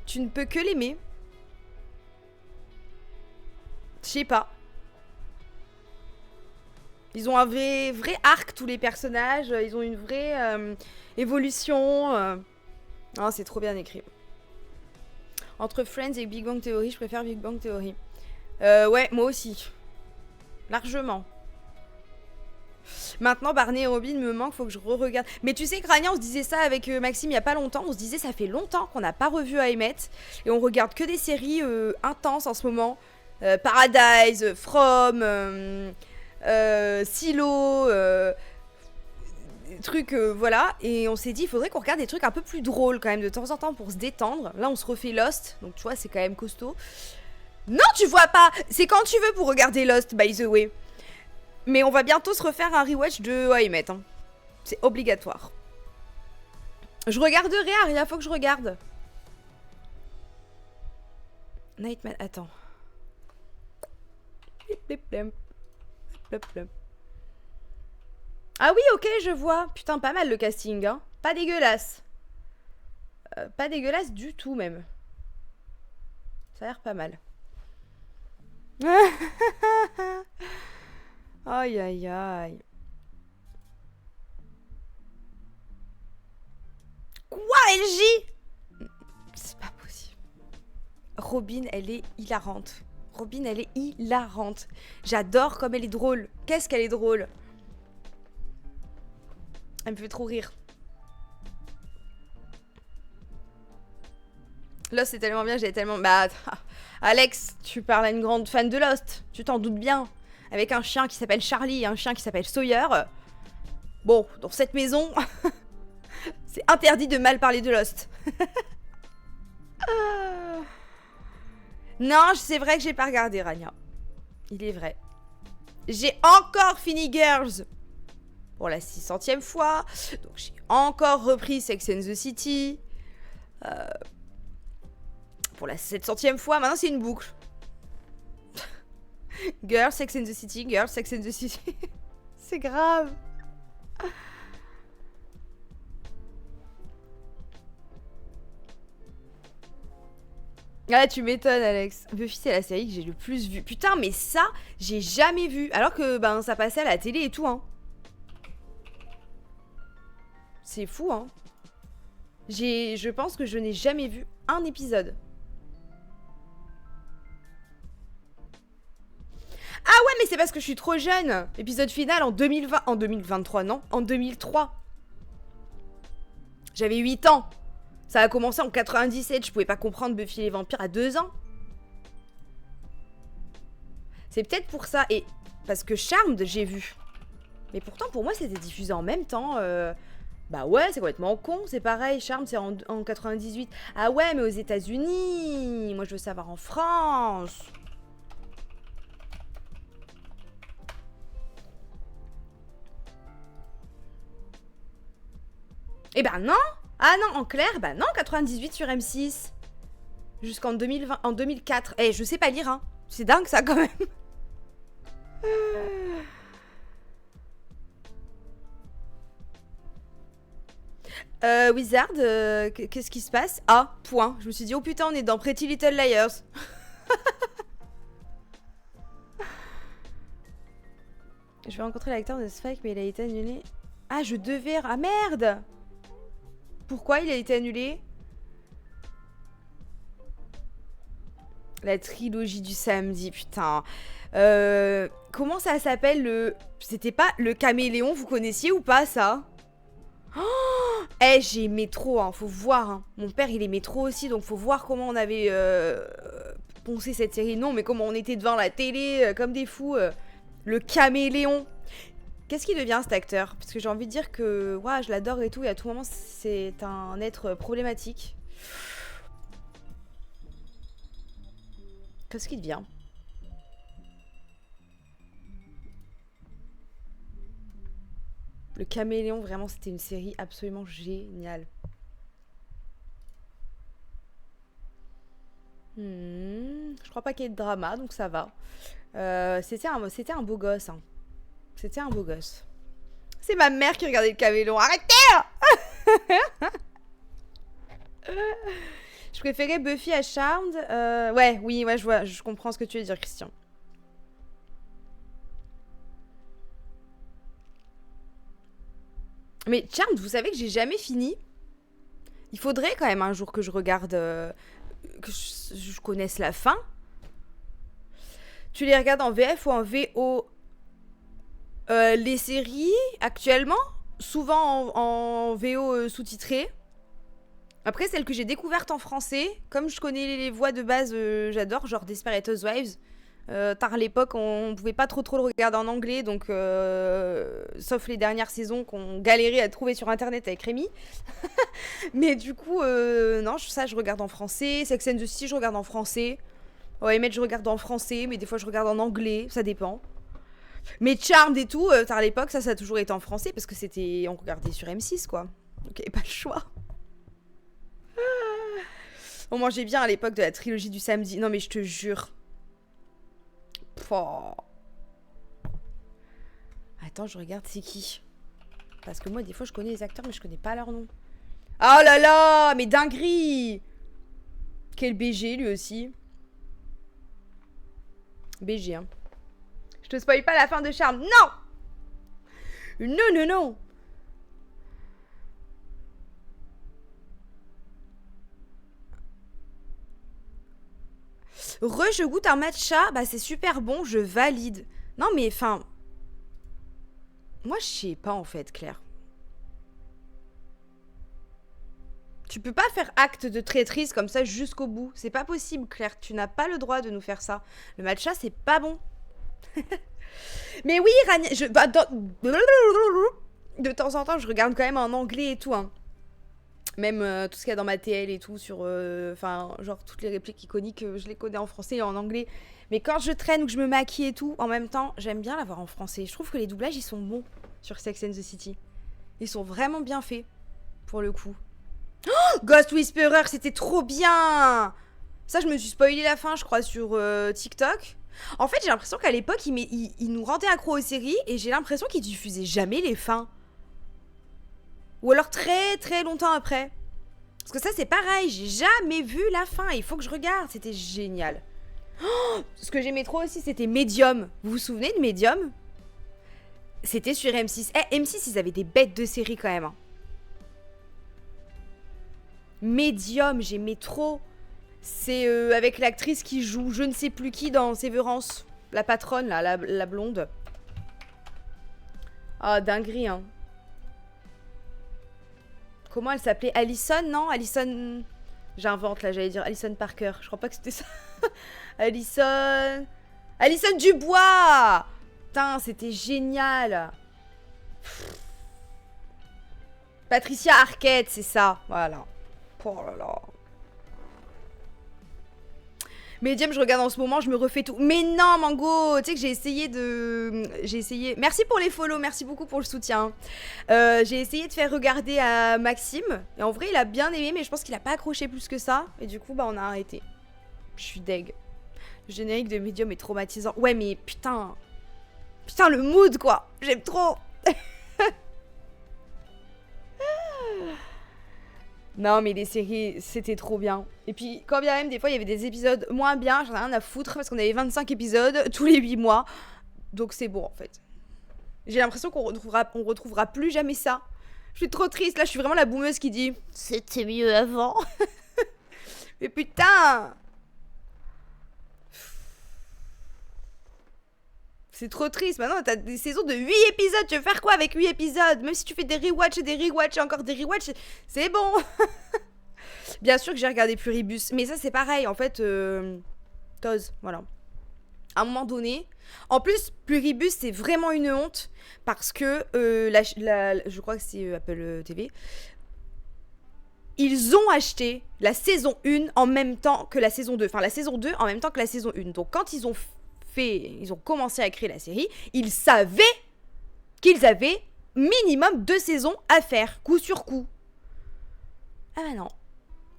tu ne peux que l'aimer. Je sais pas. Ils ont un vrai arc, tous les personnages. Ils ont une vraie évolution. Oh, c'est trop bien écrit. Entre Friends et Big Bang Theory, je préfère Big Bang Theory. Ouais, moi aussi. Largement. Maintenant, Barney et Robin me manquent, faut que je re-regarde. Mais tu sais, Crania, on se disait ça avec Maxime il y a pas longtemps. On se disait, ça fait longtemps qu'on n'a pas revu How I Met. Et on regarde que des séries intenses en ce moment. Paradise, From, Silo, trucs, voilà. Et on s'est dit, il faudrait qu'on regarde des trucs un peu plus drôles quand même de temps en temps pour se détendre. Là, on se refait Lost, donc tu vois, c'est quand même costaud. Non, tu vois pas. C'est quand tu veux pour regarder Lost, by the way. Mais on va bientôt se refaire un rewatch de How I Met. Hein. C'est obligatoire. Je regarderai, Aria, faut que je regarde. Nightmare, attends. Ah oui, ok, je vois. Putain, pas mal le casting, hein. Pas dégueulasse. Pas dégueulasse du tout, même. Ça a l'air pas mal. Aïe, aïe, aïe. Quoi, LJ? C'est pas possible. Robin, elle est hilarante. Robin, elle est hilarante. J'adore comme elle est drôle. Qu'est-ce qu'elle est drôle. Elle me fait trop rire. Lost, c'est tellement bien, j'ai tellement... Bah, Alex, tu parles à une grande fan de Lost. Tu t'en doutes bien. Avec un chien qui s'appelle Charlie et un chien qui s'appelle Sawyer. Bon, dans cette maison, c'est interdit de mal parler de Lost. Non, c'est vrai que j'ai pas regardé, Rania. Il est vrai. J'ai encore fini Girls pour la 600e fois. Donc j'ai encore repris Sex and the City. Pour la 700e fois. Maintenant, c'est une boucle. Girls, Sex and the City. Girls, Sex and the City. C'est grave. Ah, tu m'étonnes, Alex. Buffy, c'est la série que j'ai le plus vue. Putain, mais ça, j'ai jamais vu. Alors que, ben, ça passait à la télé et tout, hein. C'est fou, hein. Je pense que je n'ai jamais vu un épisode. Ah ouais, mais c'est parce que je suis trop jeune. Épisode final en 2020. En 2023, non. En 2003. J'avais 8 ans. Ça a commencé en 97, je pouvais pas comprendre Buffy les vampires à 2 ans. C'est peut-être pour ça. Et parce que Charmed, j'ai vu. Mais pourtant, pour moi, c'était diffusé en même temps. Bah ouais, c'est complètement con. C'est pareil, Charmed, c'est en 98. Ah ouais, mais aux États-Unis. Moi, je veux savoir en France. Eh ben non. Ah non, en clair, bah non, 98 sur M6. Jusqu'en 2020, en 2004. Eh, je sais pas lire, hein. C'est dingue, ça, quand même. Wizard, qu'est-ce qui se passe? Ah, point. Je me suis dit, oh putain, on est dans Pretty Little Liars. Je vais rencontrer l'acteur de Spike, mais il a été annulé. Ah, je devais... Ah, merde! Pourquoi il a été annulé? La trilogie du samedi, putain. Comment ça s'appelle le... C'était pas le caméléon, vous connaissiez ou pas ça? Oh, eh, j'aimais trop, hein, faut voir. Hein. Mon père, il aimait trop aussi, donc faut voir comment on avait poncé cette série. Non, mais comment on était devant la télé, comme des fous. Le caméléon. Qu'est-ce qui devient cet acteur? Parce que j'ai envie de dire que ouais, je l'adore et tout, et à tout moment, c'est un être problématique. Qu'est-ce qu'il devient? Le caméléon, vraiment, c'était une série absolument géniale. Je crois pas qu'il y ait de drama, donc ça va. C'était un beau gosse, hein. C'était un beau gosse. C'est ma mère qui regardait le caméléon. Arrêtez! Je préférais Buffy à Charmed. Ouais, oui, ouais, je comprends ce que tu veux dire, Christian. Mais Charmed, vous savez que j'ai jamais fini. Il faudrait quand même un jour que je regarde... que je connaisse la fin. Tu les regardes en VF ou en VO? Les séries, actuellement, souvent en VO sous-titré. Après, celle que j'ai découverte en français, comme je connais les voix de base, j'adore, genre Desperate Housewives. Tard à l'époque, on pouvait pas trop le regarder en anglais, donc sauf les dernières saisons qu'on galérait à trouver sur internet avec Rémi. Mais du coup, non, ça je regarde en français. Sex and the City, je regarde en français. Ouais, mais je regarde en français, mais des fois je regarde en anglais, ça dépend. Mais Charmed et tout, tard à l'époque, ça a toujours été en français parce que c'était. On regardait sur M6, quoi. Donc il n'y avait pas le choix. On mangeait bien à l'époque de la trilogie du samedi. Non, mais je te jure. Pouah. Attends, je regarde c'est qui. Parce que moi, des fois, je connais les acteurs, mais je connais pas leur nom. Oh là là, mais dinguerie! Quel BG, lui aussi. BG, hein. Je te spoil pas la fin de Charme. Non! Non, non, non! Je goûte un matcha, bah c'est super bon, je valide. Non mais enfin... Moi je sais pas en fait, Claire. Tu peux pas faire acte de traîtrise comme ça jusqu'au bout. C'est pas possible, Claire. Tu n'as pas le droit de nous faire ça. Le matcha, c'est pas bon. Mais oui, Rania... De temps en temps, je regarde quand même en anglais et tout, hein. Même tout ce qu'il y a dans ma TL et tout, sur... Enfin, genre, toutes les répliques iconiques, je les connais en français et en anglais. Mais quand je traîne ou que je me maquille et tout, en même temps, j'aime bien l'avoir en français. Je trouve que les doublages, ils sont bons sur Sex and the City. Ils sont vraiment bien faits, pour le coup. Oh, Ghost Whisperer, c'était trop bien! Ça, je me suis spoilé la fin, je crois, sur TikTok. En fait, j'ai l'impression qu'à l'époque, il nous rendait accro aux séries et j'ai l'impression qu'il diffusait jamais les fins. Ou alors très très longtemps après. Parce que ça, c'est pareil, j'ai jamais vu la fin. Il faut que je regarde, c'était génial. Oh, ce que j'aimais trop aussi, c'était Medium. Vous vous souvenez de Medium? C'était sur M6. M6, ils avaient des bêtes de séries quand même. Hein. Medium, j'aimais trop. C'est avec l'actrice qui joue je ne sais plus qui dans Sévérance. La patronne, là, la blonde. Ah, dinguerie, hein. Comment elle s'appelait? Allison, non? Allison... J'invente, là, j'allais dire Allison Parker. Je crois pas que c'était ça. Allison... Allison Dubois! Putain, c'était génial. Patricia Arquette, c'est ça. Voilà. Oh là là. Medium, je regarde en ce moment, je me refais tout. Mais non, Mango, tu sais que j'ai essayé de... Merci pour les follow, merci beaucoup pour le soutien. J'ai essayé de faire regarder à Maxime. Et en vrai, il a bien aimé, mais je pense qu'il a pas accroché plus que ça. Et du coup, bah, on a arrêté. Je suis deg. Le générique de Medium est traumatisant. Ouais, mais putain... Putain, le mood, quoi. J'aime trop. Non, mais les séries, c'était trop bien. Et puis, quand bien même, des fois, il y avait des épisodes moins bien, j'en ai rien à foutre, parce qu'on avait 25 épisodes tous les 8 mois. Donc c'est bon, en fait. J'ai l'impression qu'on retrouvera plus jamais ça. Je suis trop triste, là, je suis vraiment la boumeuse qui dit « C'était mieux avant !» Mais putain! C'est trop triste. Maintenant, t'as des saisons de 8 épisodes. Tu veux faire quoi avec 8 épisodes? Même si tu fais des rewatch et des rewatch et encore des rewatch, c'est bon. Bien sûr que j'ai regardé Pluribus. Mais ça, c'est pareil. En fait, Toz, voilà. À un moment donné. En plus, Pluribus, c'est vraiment une honte. Parce que, je crois que c'est Apple TV. Ils ont acheté la saison 1 en même temps que la saison 2. Enfin, la saison 2 en même temps que la saison 1. Donc, quand ils ont commencé à créer la série, ils savaient qu'ils avaient minimum 2 saisons à faire, coup sur coup. Ah bah non.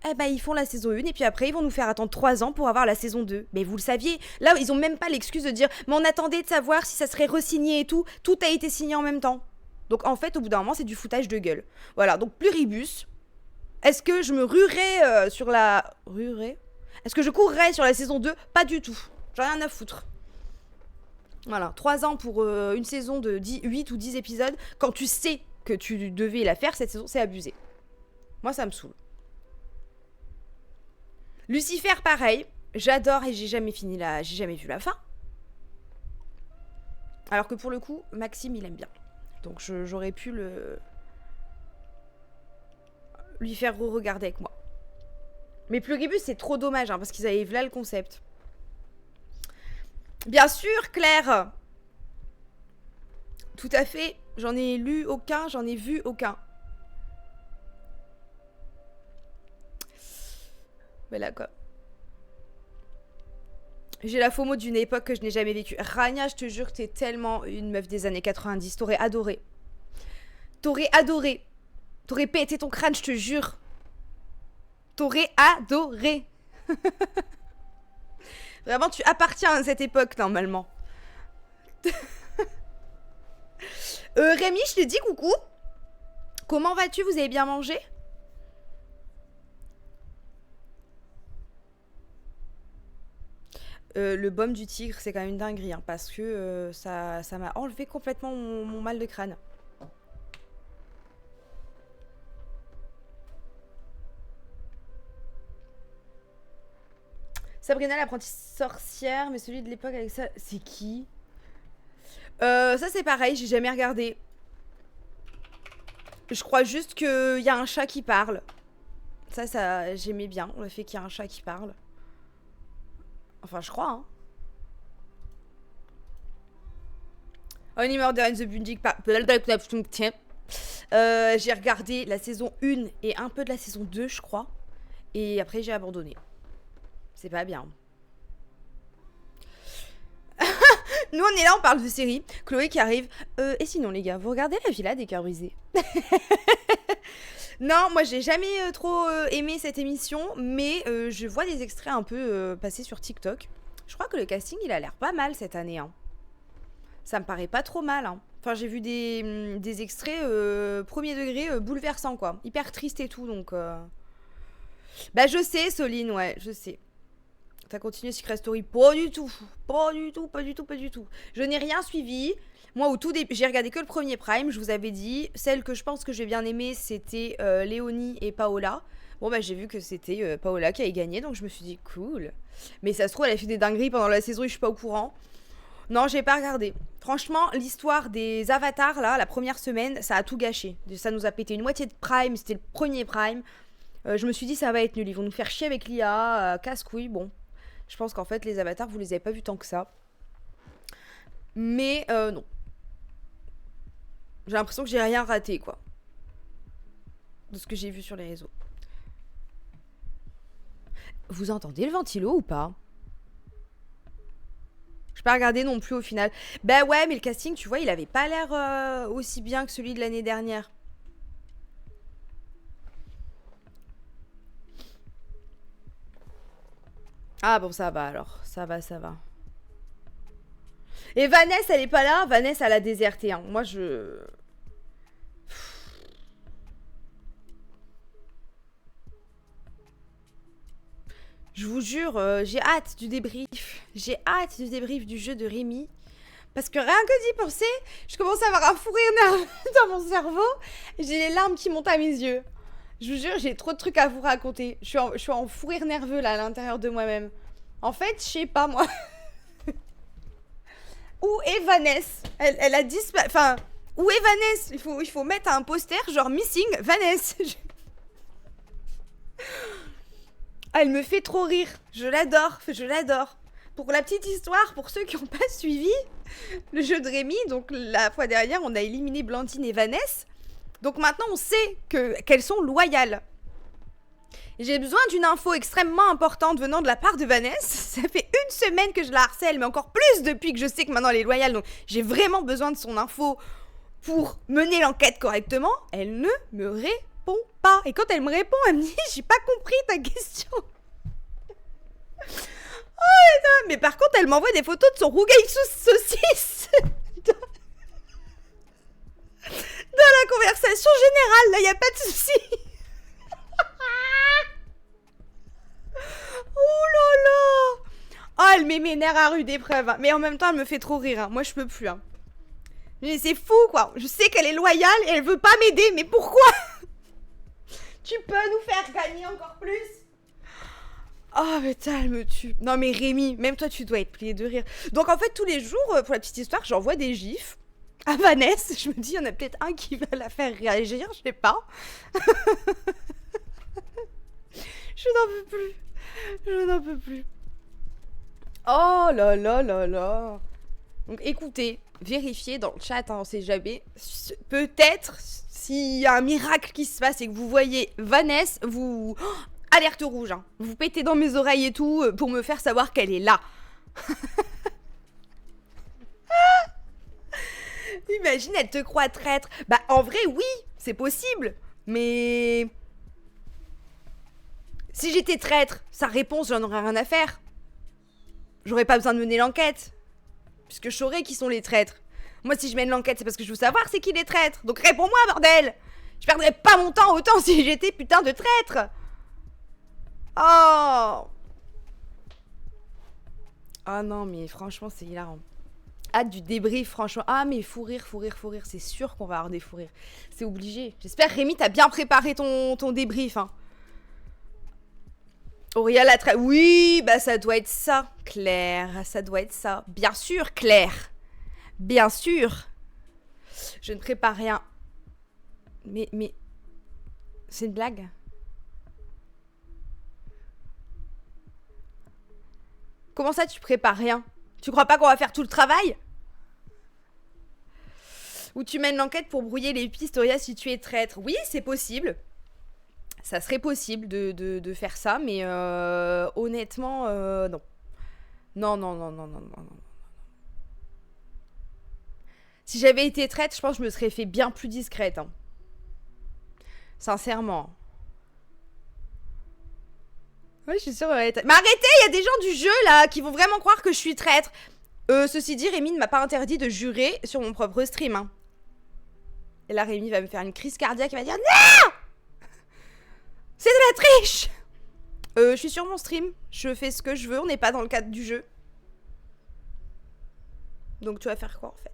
Eh bah ils font la saison 1 et puis après ils vont nous faire attendre 3 ans pour avoir la saison 2. Mais vous le saviez, là ils ont même pas l'excuse de dire mais on attendait de savoir si ça serait re-signé et tout. Tout a été signé en même temps. Donc en fait au bout d'un moment c'est du foutage de gueule. Voilà, donc Pluribus. Est-ce que je me ruerais sur la... Ruerais? Est-ce que je courrais sur la saison 2? Pas du tout. J'en ai rien à foutre. Voilà, 3 ans pour une saison de 8 ou 10 épisodes. Quand tu sais que tu devais la faire, cette saison, c'est abusé. Moi, ça me saoule. Lucifer, pareil. J'adore et j'ai jamais vu la fin. Alors que pour le coup, Maxime, il aime bien. Donc j'aurais pu lui faire re-regarder avec moi. Mais Pluribus, c'est trop dommage, hein, parce qu'ils avaient là le concept. Bien sûr, Claire. Tout à fait. J'en ai lu aucun, j'en ai vu aucun. Voilà quoi. J'ai la FOMO d'une époque que je n'ai jamais vécue. Rania, je te jure que t'es tellement une meuf des années 90. T'aurais adoré. T'aurais adoré. T'aurais pété ton crâne, je te jure. T'aurais adoré. Vraiment, tu appartiens à cette époque, normalement. Rémi, je te dis coucou. Comment vas-tu? Vous avez bien mangé? Le baume du tigre, c'est quand même une dinguerie, hein, parce que ça m'a enlevé complètement mon mal de crâne. Sabrina l'apprentie sorcière, mais celui de l'époque avec ça, c'est qui? Ça c'est pareil, j'ai jamais regardé. Je crois juste qu'il y a un chat qui parle. Ça j'aimais bien, le fait qu'il y a un chat qui parle. Enfin, je crois, hein. Only Murder in the Building. J'ai regardé la saison 1 et un peu de la saison 2, je crois. Et après, j'ai abandonné. C'est pas bien. Nous, on est là, on parle de série. Chloé qui arrive. Et sinon, les gars, vous regardez La Villa des Cœurs Brisés? Non, moi, j'ai jamais trop aimé cette émission. Mais je vois des extraits un peu passer sur TikTok. Je crois que le casting, il a l'air pas mal cette année, hein. Ça me paraît pas trop mal, hein. Enfin, j'ai vu des extraits premier degré bouleversants, quoi. Hyper triste et tout, donc... Bah, je sais, Soline, ouais, je sais. T'as continué Secret Story? Pas du tout. Pas du tout, pas du tout, pas du tout. Je n'ai rien suivi. Moi, au tout début, j'ai regardé que le premier Prime, je vous avais dit. Celle que je pense que j'ai bien aimée, c'était Léonie et Paola. Bon, bah, j'ai vu que c'était Paola qui avait gagné, donc je me suis dit, cool. Mais ça se trouve, elle a fait des dingueries pendant la saison et je suis pas au courant. Non, j'ai pas regardé. Franchement, l'histoire des avatars, là, la première semaine, ça a tout gâché. Ça nous a pété une moitié de Prime, c'était le premier Prime. Je me suis dit, ça va être nul. Ils vont nous faire chier avec l'IA, casse-couille. Bon, je pense qu'en fait, les avatars, vous les avez pas vus tant que ça. Mais non. J'ai l'impression que j'ai rien raté, quoi. De ce que j'ai vu sur les réseaux. Vous entendez le ventilo ou pas? Je pas regardé non plus au final. Bah ouais, mais le casting, tu vois, il avait pas l'air aussi bien que celui de l'année dernière. Ah bon, ça va alors. Ça va, ça va. Et Vanessa, elle est pas là. Vanessa, elle a déserté, hein. Moi, je... Je vous jure, j'ai hâte du débrief. J'ai hâte du débrief du jeu de Rémi. Parce que rien que d'y penser, je commence à avoir un fou rire nerveux dans mon cerveau. J'ai les larmes qui montent à mes yeux. Je vous jure, j'ai trop de trucs à vous raconter. Je suis en fou rire nerveux là à l'intérieur de moi-même. En fait, je sais pas moi. Où est Vanessa? Elle a disparu. Enfin, où est Vanessa? Il faut mettre un poster genre missing Vanessa. Ah, elle me fait trop rire. Je l'adore, je l'adore. Pour la petite histoire, pour ceux qui n'ont pas suivi le jeu de Rémi, donc la fois dernière, on a éliminé Blandine et Vanessa. Donc maintenant, on sait qu'elles sont loyales. J'ai besoin d'une info extrêmement importante venant de la part de Vanessa. Ça fait une semaine que je la harcèle, mais encore plus depuis que je sais que maintenant elle est loyale. Donc j'ai vraiment besoin de son info pour mener l'enquête correctement. Elle ne me répond pas. Et quand elle me répond, elle me dit « J'ai pas compris ta question ». Oh putain, mais par contre, elle m'envoie des photos de son rougail saucisse dans la conversation générale. Là, y a pas de souci. Oh là là. Oh, elle met mes nerfs à rude épreuve. Mais en même temps, elle me fait trop rire. Hein. Moi, je peux plus. Hein. Mais c'est fou, quoi. Je sais qu'elle est loyale et elle veut pas m'aider. Mais pourquoi? Tu peux nous faire gagner encore plus? Oh putain, elle me tue. Non mais Rémi, même toi tu dois être plié de rire. Donc en fait tous les jours, pour la petite histoire, j'envoie des gifs à Vanessa. Je me dis, il y en a peut-être un qui va la faire réagir, je sais pas. Je n'en peux plus. Je n'en peux plus. Oh là là là là. Donc écoutez, vérifiez dans le chat, hein, on sait jamais. Peut-être, s'il y a un miracle qui se passe et que vous voyez Vanessa, vous... Oh, alerte rouge, hein. Vous pétez dans mes oreilles et tout pour me faire savoir qu'elle est là. Imagine, elle te croit traître. Bah en vrai, oui, c'est possible. Mais... si j'étais traître, sa réponse, j'en aurais rien à faire. J'aurais pas besoin de mener l'enquête. Puisque je saurais qui sont les traîtres. Moi, si je mène l'enquête, c'est parce que je veux savoir c'est qui les traîtres. Donc réponds-moi, bordel. Je perdrais pas mon temps autant si j'étais putain de traître. Oh. Ah non, mais franchement, c'est hilarant. Hâte du débrief, franchement. Ah, mais fou rire. C'est sûr qu'on va avoir des fous rires. C'est obligé. J'espère, Rémi, t'as bien préparé ton débrief. Hein. Auréa la tra... Oui, bah ça doit être ça, Claire. Ça doit être ça. Bien sûr, Claire. Bien sûr. Je ne prépare rien. Mais... C'est une blague? Comment ça, tu prépares rien? Tu crois pas qu'on va faire tout le travail? Ou tu mènes l'enquête pour brouiller les pistes, Auréa, si tu es traître? Oui, c'est possible. Ça serait possible de faire ça, mais honnêtement, non. Non, non, non, non, non, non, non. Si j'avais été traître, je pense que je me serais fait bien plus discrète. Hein. Sincèrement. Oui, je suis sûre. Mais arrêtez, il y a des gens du jeu là qui vont vraiment croire que je suis traître. Ceci dit, Rémi ne m'a pas interdit de jurer sur mon propre stream. Hein. Et là, Rémi va me faire une crise cardiaque et va dire non! C'est de la triche! Je suis sur mon stream. Je fais ce que je veux. On n'est pas dans le cadre du jeu. Donc tu vas faire quoi en fait?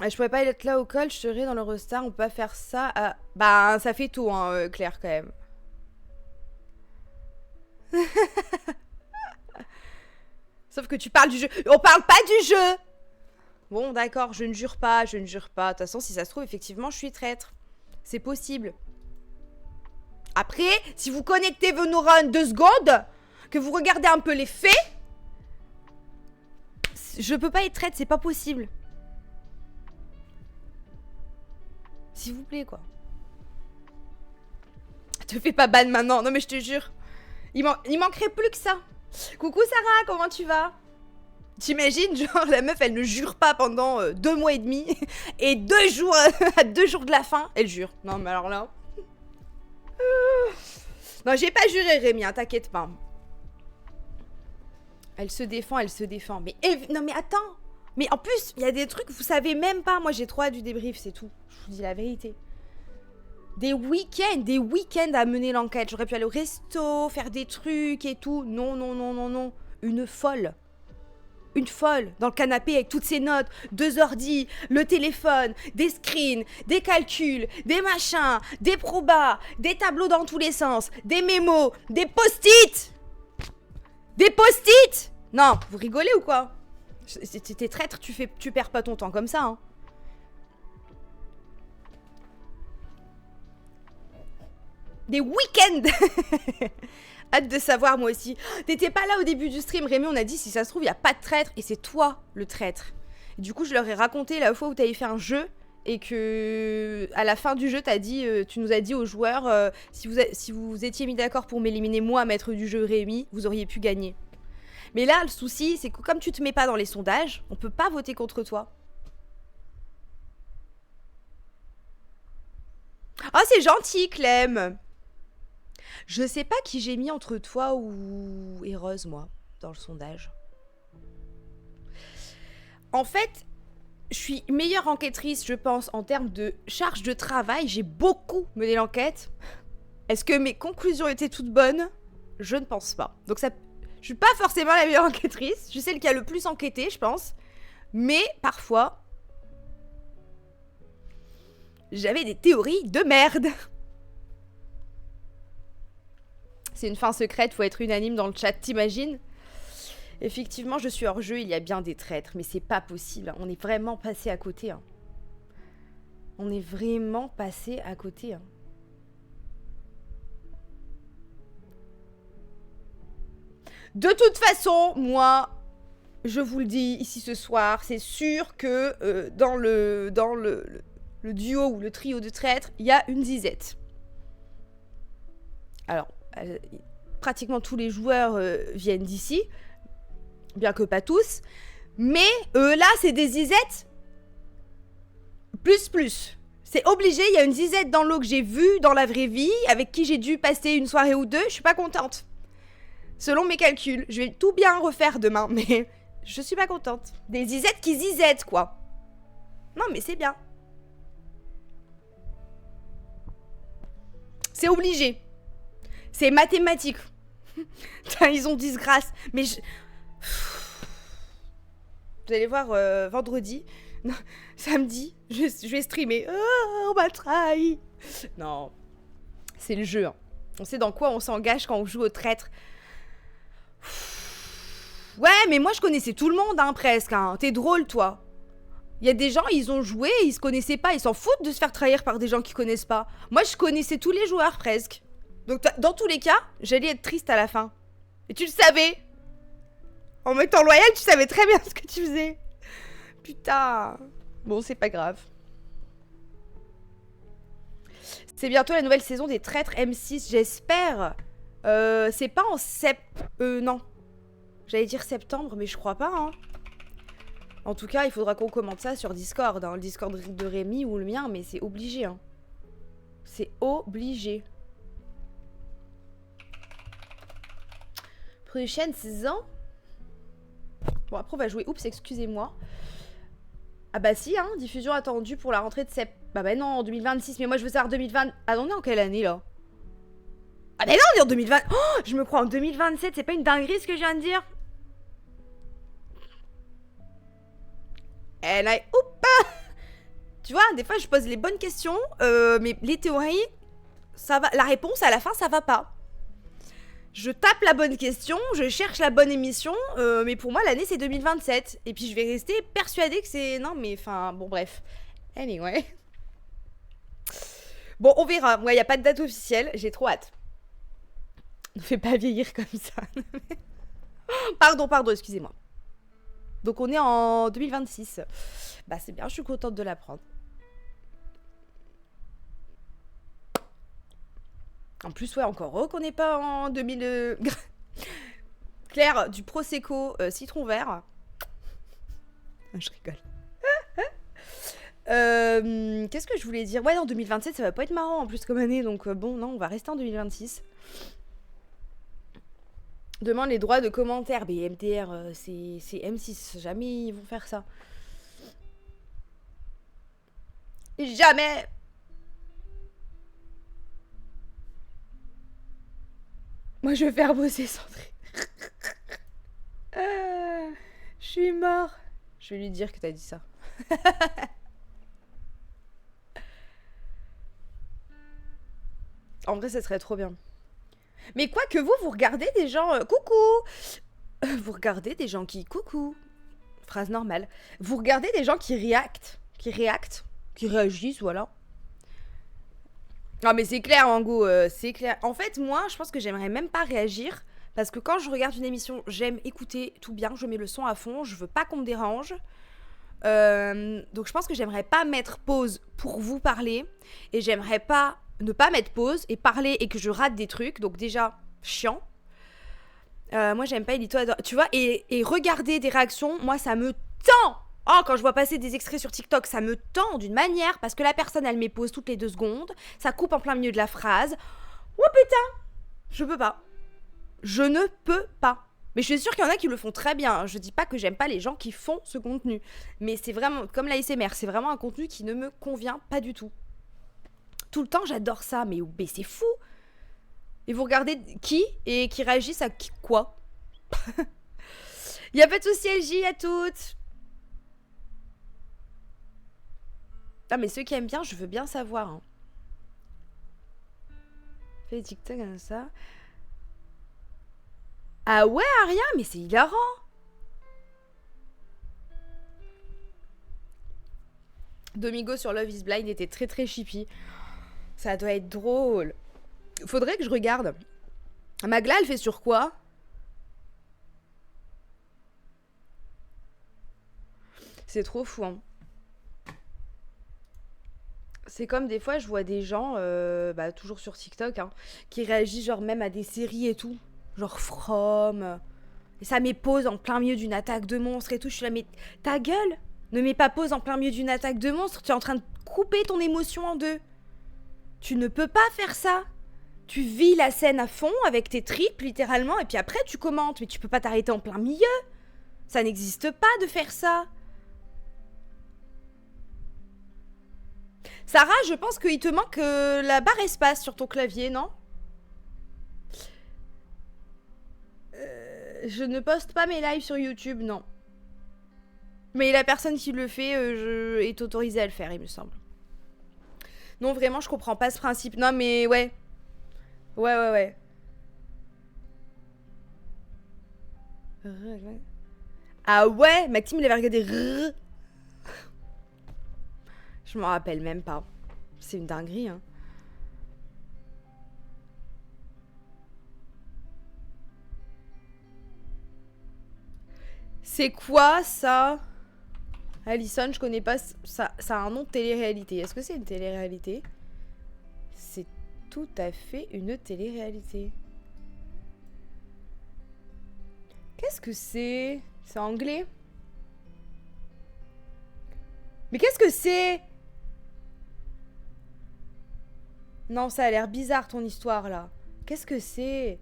Je pourrais pas être là au col, je serais dans l'Eurostar, on peut pas faire ça à... Bah, ça fait tout, hein, Claire, quand même. Sauf que tu parles du jeu. On parle pas du jeu! Bon, d'accord, je ne jure pas, je ne jure pas. De toute façon, si ça se trouve, effectivement, je suis traître. C'est possible. Après, si vous connectez vos neurones 2 secondes, que vous regardez un peu les faits, je peux pas être traître, c'est pas possible. S'il vous plaît, quoi. Te fais pas ban maintenant. Non, mais je te jure. Il manquerait plus que ça. Coucou Sarah, comment tu vas? T'imagines, genre, la meuf, elle ne jure pas pendant 2 mois et demi. Et 2 jours, à 2 jours de la fin, elle jure. Non, mais alors là... Non, j'ai pas juré, Rémi, hein, t'inquiète pas. Elle se défend, elle se défend. Mais non, mais attends. Mais en plus, il y a des trucs, vous savez même pas. Moi, j'ai trop hâte du débrief, c'est tout. Je vous dis la vérité. Des week-ends à mener l'enquête. J'aurais pu aller au resto, faire des trucs et tout. Non, non, non, non, non. Une folle. Une folle. Dans le canapé avec toutes ses notes, 2 ordi, le téléphone, des screens, des calculs, des machins, des probas, des tableaux dans tous les sens, des mémos, des post-it. Des post-it. Non, vous rigolez ou quoi? T'es traître, tu perds pas ton temps comme ça, hein. Des week-ends. Hâte de savoir, moi aussi. T'étais pas là au début du stream, Rémi, on a dit, si ça se trouve, il y a pas de traître, et c'est toi, le traître. Et du coup, je leur ai raconté la fois où t'avais fait un jeu, et que, à la fin du jeu, tu nous as dit aux joueurs, si vous étiez mis d'accord pour m'éliminer, moi, maître du jeu, Rémi, vous auriez pu gagner. Mais là, le souci, c'est que comme tu te mets pas dans les sondages, on peut pas voter contre toi. Oh, c'est gentil, Clem. Je sais pas qui j'ai mis entre toi ou Eros, moi, dans le sondage. En fait, je suis meilleure enquêtrice, je pense, en termes de charge de travail. J'ai beaucoup mené l'enquête. Est-ce que mes conclusions étaient toutes bonnes? Je ne pense pas. Donc ça... Je suis pas forcément la meilleure enquêtrice. Je sais celle qui a le plus enquêté, je pense. Mais parfois, j'avais des théories de merde. C'est une fin secrète, faut être unanime dans le chat, t'imagines? Effectivement, je suis hors jeu, il y a bien des traîtres, mais c'est pas possible. On est vraiment passé à côté. Hein. On est vraiment passé à côté. Hein. De toute façon, moi, je vous le dis ici ce soir, c'est sûr que dans le duo ou le trio de traîtres, il y a une zizette. Alors, pratiquement tous les joueurs viennent d'ici, bien que pas tous, mais là, c'est des zizettes plus. C'est obligé, il y a une zizette dans l'eau que j'ai vue dans la vraie vie, avec qui j'ai dû passer une soirée ou deux, je suis pas contente. Selon mes calculs, je vais tout bien refaire demain, mais je suis pas contente. Des zizettes qui zizettent, quoi. Non, mais c'est bien. C'est obligé. C'est mathématique. Ils ont disgrâce. Mais je... Vous allez voir vendredi. Non, samedi, je vais streamer. Oh, on m'a trahi. Non. C'est le jeu. Hein. On sait dans quoi on s'engage quand on joue au traître. Ouais, mais moi je connaissais tout le monde, hein, presque. Hein. T'es drôle, toi. Il y a des gens, ils ont joué, ils se connaissaient pas. Ils s'en foutent de se faire trahir par des gens qu'ils connaissent pas. Moi, je connaissais tous les joueurs, presque. Donc, dans tous les cas, j'allais être triste à la fin. Et tu le savais. En m'étant loyal, tu savais très bien ce que tu faisais. Putain. Bon, c'est pas grave. C'est bientôt la nouvelle saison des traîtres M6, j'espère. C'est pas en non. J'allais dire septembre, mais je crois pas, hein. En tout cas, il faudra qu'on commente ça sur Discord, hein, le Discord de Rémi ou le mien, mais c'est obligé, hein. C'est obligé. Prochaine saison. Bon, après, on va jouer. Oups, excusez-moi. Ah bah si, hein, diffusion attendue pour la rentrée de septembre. Bah non, en 2026, mais moi je veux savoir 2020... Ah non, on est en quelle année, là? Ah mais non, on est en 2020... Oh, je me crois en 2027, c'est pas une dinguerie ce que je viens de dire? Et là, oups. Tu vois, des fois je pose les bonnes questions, mais les théories, ça va... La réponse, à la fin, ça va pas. Je tape la bonne question, je cherche la bonne émission, mais pour moi, l'année, c'est 2027. Et puis je vais rester persuadée que c'est... Non, mais enfin, bon, bref. Anyway... Bon, on verra. Moi, il n'y a pas de date officielle. J'ai trop hâte. Ne fais pas vieillir comme ça. Pardon, excusez-moi. Donc, on est en 2026. Bah, c'est bien, je suis contente de l'apprendre. En plus, ouais, encore heureux qu'on n'est pas en 2000... Claire, du Prosecco citron vert. Je rigole. Qu'est-ce que je voulais dire? Ouais, en 2027, ça va pas être marrant en plus comme année, donc bon, non, on va rester en 2026. Demande les droits de commentaires. Mais MTR, c'est M6, jamais ils vont faire ça. Jamais. Moi, je vais faire bosser Sandrine. Je suis mort. Je vais lui dire que t'as dit ça. En vrai, ça serait trop bien. Mais quoi que vous regardez des gens... coucou. Vous regardez des gens qui... Coucou. Phrase normale. Vous regardez des gens qui réactent. Qui réagissent, voilà. Non, mais c'est clair, Mango. C'est clair. En fait, moi, je pense que j'aimerais même pas réagir. Parce que quand je regarde une émission, j'aime écouter tout bien. Je mets le son à fond. Je veux pas qu'on me dérange. Donc, je pense que j'aimerais pas mettre pause pour vous parler. Et j'aimerais pas... ne pas mettre pause et parler et que je rate des trucs, donc déjà chiant. Moi j'aime pas Elito, tu vois, et regarder des réactions, moi ça me tend. Oh, quand je vois passer des extraits sur TikTok, ça me tend d'une manière, parce que la personne elle met pause toutes les 2 secondes, ça coupe en plein milieu de la phrase. Oh putain, je peux pas. Je ne peux pas. Mais je suis sûre qu'il y en a qui le font très bien. Je dis pas que j'aime pas les gens qui font ce contenu, mais c'est vraiment, comme l'ASMR, c'est vraiment un contenu qui ne me convient pas du tout. Tout le temps, j'adore ça, mais c'est fou. Et vous regardez qui et qui réagissent à qui, quoi. Y a pas de souci, LJ, à toutes. Ah, mais ceux qui aiment bien, je veux bien savoir. Hein. Fais des TikTok comme ça. Ah ouais, Aria, mais c'est hilarant. Domingo sur Love is Blind était très très chippy. Ça doit être drôle. Faudrait que je regarde. Magla, elle fait sur quoi? C'est trop fou, hein. C'est comme des fois, je vois des gens, toujours sur TikTok, hein, qui réagissent genre même à des séries et tout. Genre From. Et ça met pause en plein milieu d'une attaque de monstre et tout. Je suis là, mais ta gueule! Ne mets pas pause en plein milieu d'une attaque de monstre. Tu es en train de couper ton émotion en 2. Tu ne peux pas faire ça. Tu vis la scène à fond avec tes tripes, littéralement, et puis après, tu commentes. Mais tu peux pas t'arrêter en plein milieu. Ça n'existe pas de faire ça. Sarah, je pense qu'il te manque la barre espace sur ton clavier, non? Je ne poste pas mes lives sur YouTube, non. Mais la personne qui le fait est autorisée à le faire, il me semble. Non, vraiment, je comprends pas ce principe. Non, mais ouais. Ouais, ouais, ouais. Ah ouais, Maxime, il avait regardé. Je m'en rappelle même pas. C'est une dinguerie, hein. C'est quoi ça? Alison, je connais pas. Ça a un nom de télé-réalité. Est-ce que c'est une télé-réalité? C'est tout à fait une télé-réalité. Qu'est-ce que c'est? C'est anglais? Mais qu'est-ce que c'est? Non, ça a l'air bizarre ton histoire là. Qu'est-ce que c'est?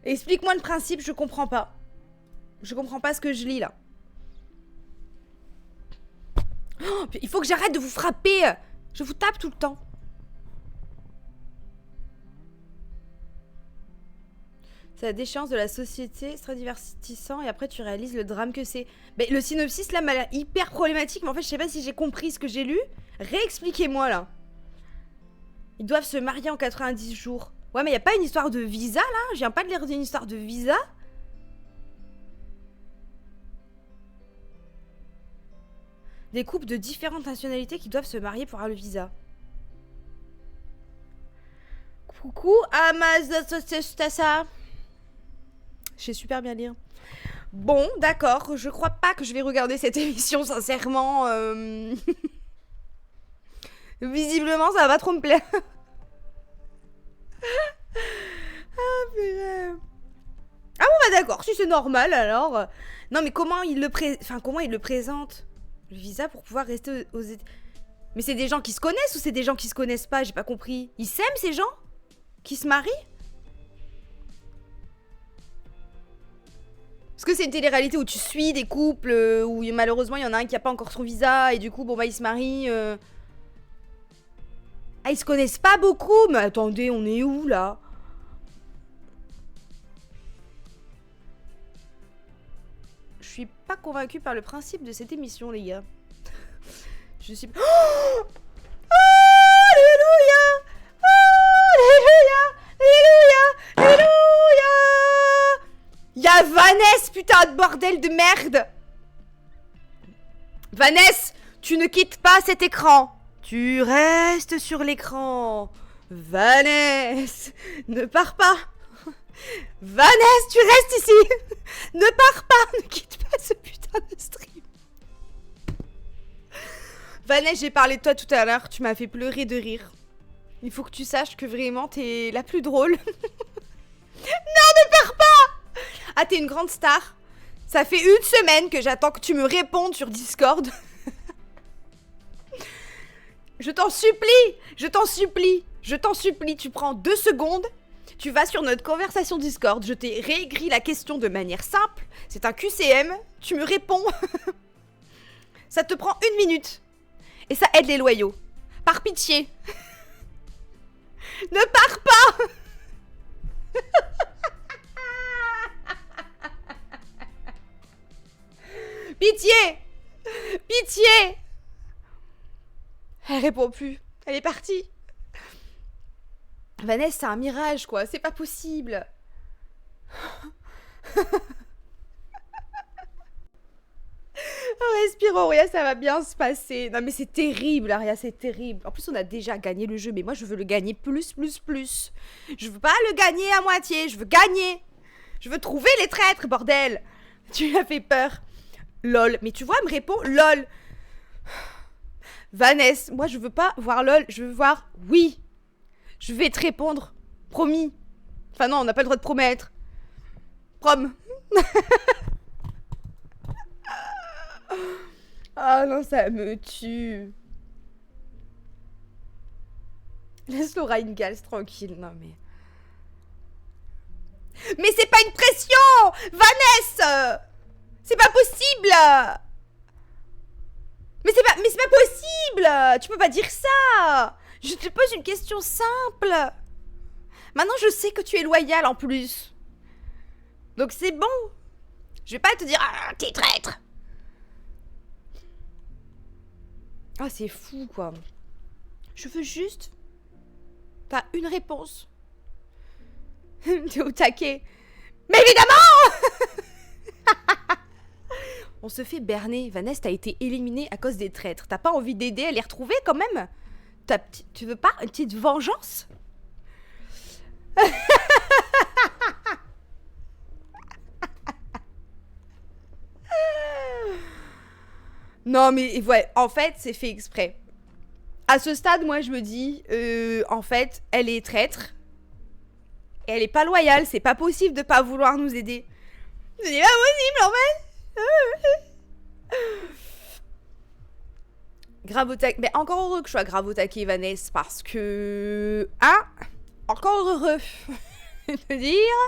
Explique-moi le principe, je comprends pas. Je comprends pas ce que je lis là. Oh, il faut que j'arrête de vous frapper. Je vous tape tout le temps. C'est la déchéance de la société, c'est très divertissant et après tu réalises le drame que c'est. Mais le synopsis là m'a l'air hyper problématique, mais en fait je sais pas si j'ai compris ce que j'ai lu. Réexpliquez-moi là. Ils doivent se marier en 90 jours. Ouais, mais y a pas une histoire de visa là? Je viens pas de lire d'une histoire de visa? Des couples de différentes nationalités qui doivent se marier pour avoir le visa. Coucou Amazastasa. Je sais super bien lire. Bon, d'accord. Je crois pas que je vais regarder cette émission, sincèrement. Visiblement, ça va pas trop me plaire. Ah, purée. Ah bon, bah d'accord, si c'est normal, alors. Non, mais comment il le présente? Le visa pour pouvoir rester aux États... Mais c'est des gens qui se connaissent ou c'est des gens qui se connaissent pas? J'ai pas compris. Ils s'aiment, ces gens? Qui se marient? Est-ce que c'est une télé-réalité où tu suis des couples où malheureusement il y en a un qui a pas encore son visa et du coup bon bah ils se marient Ah, ils se connaissent pas beaucoup? Mais attendez, on est où là? Je suis pas convaincue par le principe de cette émission, les gars. Je suis... Oh, alléluia! Alléluia! Alléluia! Alléluia! Y'a Vanessa, putain de bordel de merde! Vanessa, tu ne quittes pas cet écran. Tu restes sur l'écran. Vanessa, ne pars pas. Vanessa, tu restes ici. Ne pars pas, ne quitte pas ce putain de stream. Vanessa, j'ai parlé de toi tout à l'heure, tu m'as fait pleurer de rire. Il faut que tu saches que vraiment t'es la plus drôle. Non, ne pars pas. Ah, t'es une grande star. Ça fait une semaine que j'attends que tu me répondes sur Discord. Je t'en supplie, je t'en supplie, je t'en supplie, tu prends 2 secondes, tu vas sur notre conversation Discord, je t'ai réécrit la question de manière simple, c'est un QCM, tu me réponds. Ça te prend 1 minute. Et ça aide les loyaux. Par pitié. Ne pars pas. Pitié. Pitié. Elle répond plus. Elle est partie. Vanessa, c'est un mirage, quoi. C'est pas possible. Respire, Auréa, ça va bien se passer. Non, mais c'est terrible, Aria, c'est terrible. En plus, on a déjà gagné le jeu, mais moi, je veux le gagner plus. Je veux pas le gagner à moitié, je veux gagner. Je veux trouver les traîtres, bordel. Tu m'as fait peur. Lol. Mais tu vois, elle me répond lol. Vanessa, moi, je veux pas voir lol, je veux voir oui. Je vais te répondre. Promis. Enfin, non, on n'a pas le droit de promettre. Prom. Ah non, ça me tue. Laisse Laura Ingalls tranquille, non mais... Mais c'est pas une pression, Vanessa. C'est pas possible. Mais c'est pas possible. Tu peux pas dire ça. Je te pose une question simple. Maintenant, je sais que tu es loyal en plus. Donc c'est bon. Je vais pas te dire ah, t'es traître. Ah, c'est fou, quoi. Je veux juste... T'as une réponse. T'es au taquet. Mais évidemment. On se fait berner. Vanessa, t'as été éliminée à cause des traîtres. T'as pas envie d'aider à les retrouver, quand même? Tu veux pas une petite vengeance? Non, mais ouais, en fait, c'est fait exprès. À ce stade, moi, je me dis, en fait, elle est traître. Et elle est pas loyale. C'est pas possible de pas vouloir nous aider. C'est pas possible, en fait. Grave au taquet. Mais encore heureux que je sois grave au taquet, Vanessa, parce que... Hein? Encore heureux de dire.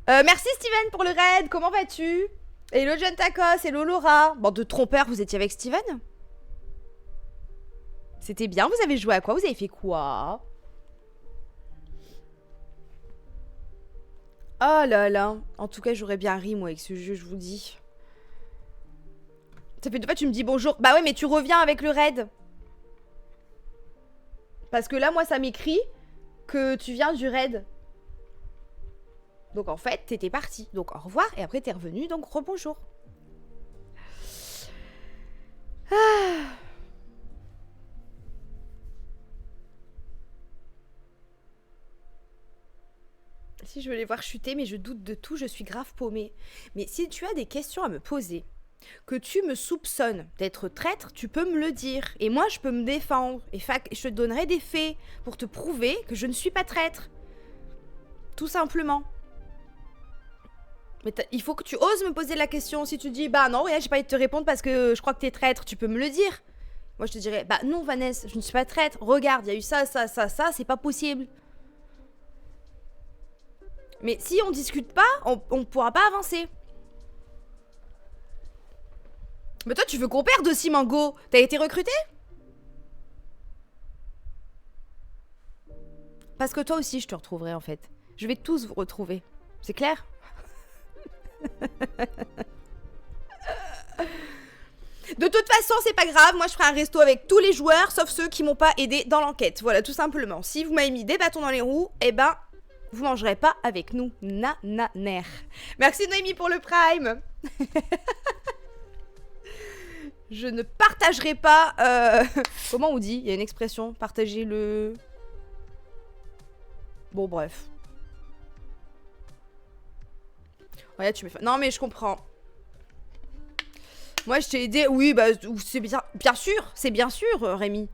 Merci Steven pour le raid. Comment vas-tu? Hello John Tacos, hello Laura. Bande de trompeurs, vous étiez avec Steven? C'était bien, vous avez joué à quoi? Vous avez fait quoi? Oh là là. En tout cas, j'aurais bien ri, moi, avec ce jeu, je vous dis. Ça fait 2 fois que tu me dis bonjour. Bah ouais, mais tu reviens avec le raid. Parce que là, moi, ça m'écrit que tu viens du raid. Donc en fait, t'étais parti. Donc au revoir. Et après, t'es revenu. Donc rebonjour. Ah. Si je veux les voir chuter, mais je doute de tout, je suis grave paumée. Mais si tu as des questions à me poser, que tu me soupçonnes d'être traître, tu peux me le dire. Et moi, je peux me défendre. Et je te donnerai des faits pour te prouver que je ne suis pas traître. Tout simplement. Mais il faut que tu oses me poser la question. Si tu dis, bah non, ouais, j'ai pas envie de te répondre parce que je crois que t'es traître, tu peux me le dire. Moi, je te dirais, bah non, Vanessa, je ne suis pas traître. Regarde, il y a eu ça, ça, ça, ça, c'est pas possible. Mais si on discute pas, on pourra pas avancer. Mais toi, tu veux qu'on perde aussi, Mango? T'as été recruté? Parce que toi aussi, je te retrouverai, en fait. Je vais tous vous retrouver. C'est clair? De toute façon, c'est pas grave. Moi, je ferai un resto avec tous les joueurs, sauf ceux qui m'ont pas aidé dans l'enquête. Voilà, tout simplement. Si vous m'avez mis des bâtons dans les roues, eh ben... vous mangerez pas avec nous, nananer. Merci Noémie pour le prime. Je ne partagerai pas... Comment on dit? Il y a une expression, partager le... Bon, bref. Ouais, tu me fais... Non, mais je comprends. Moi, je t'ai aidé. Oui, bah, c'est bien... Bien sûr, c'est bien sûr, Rémi.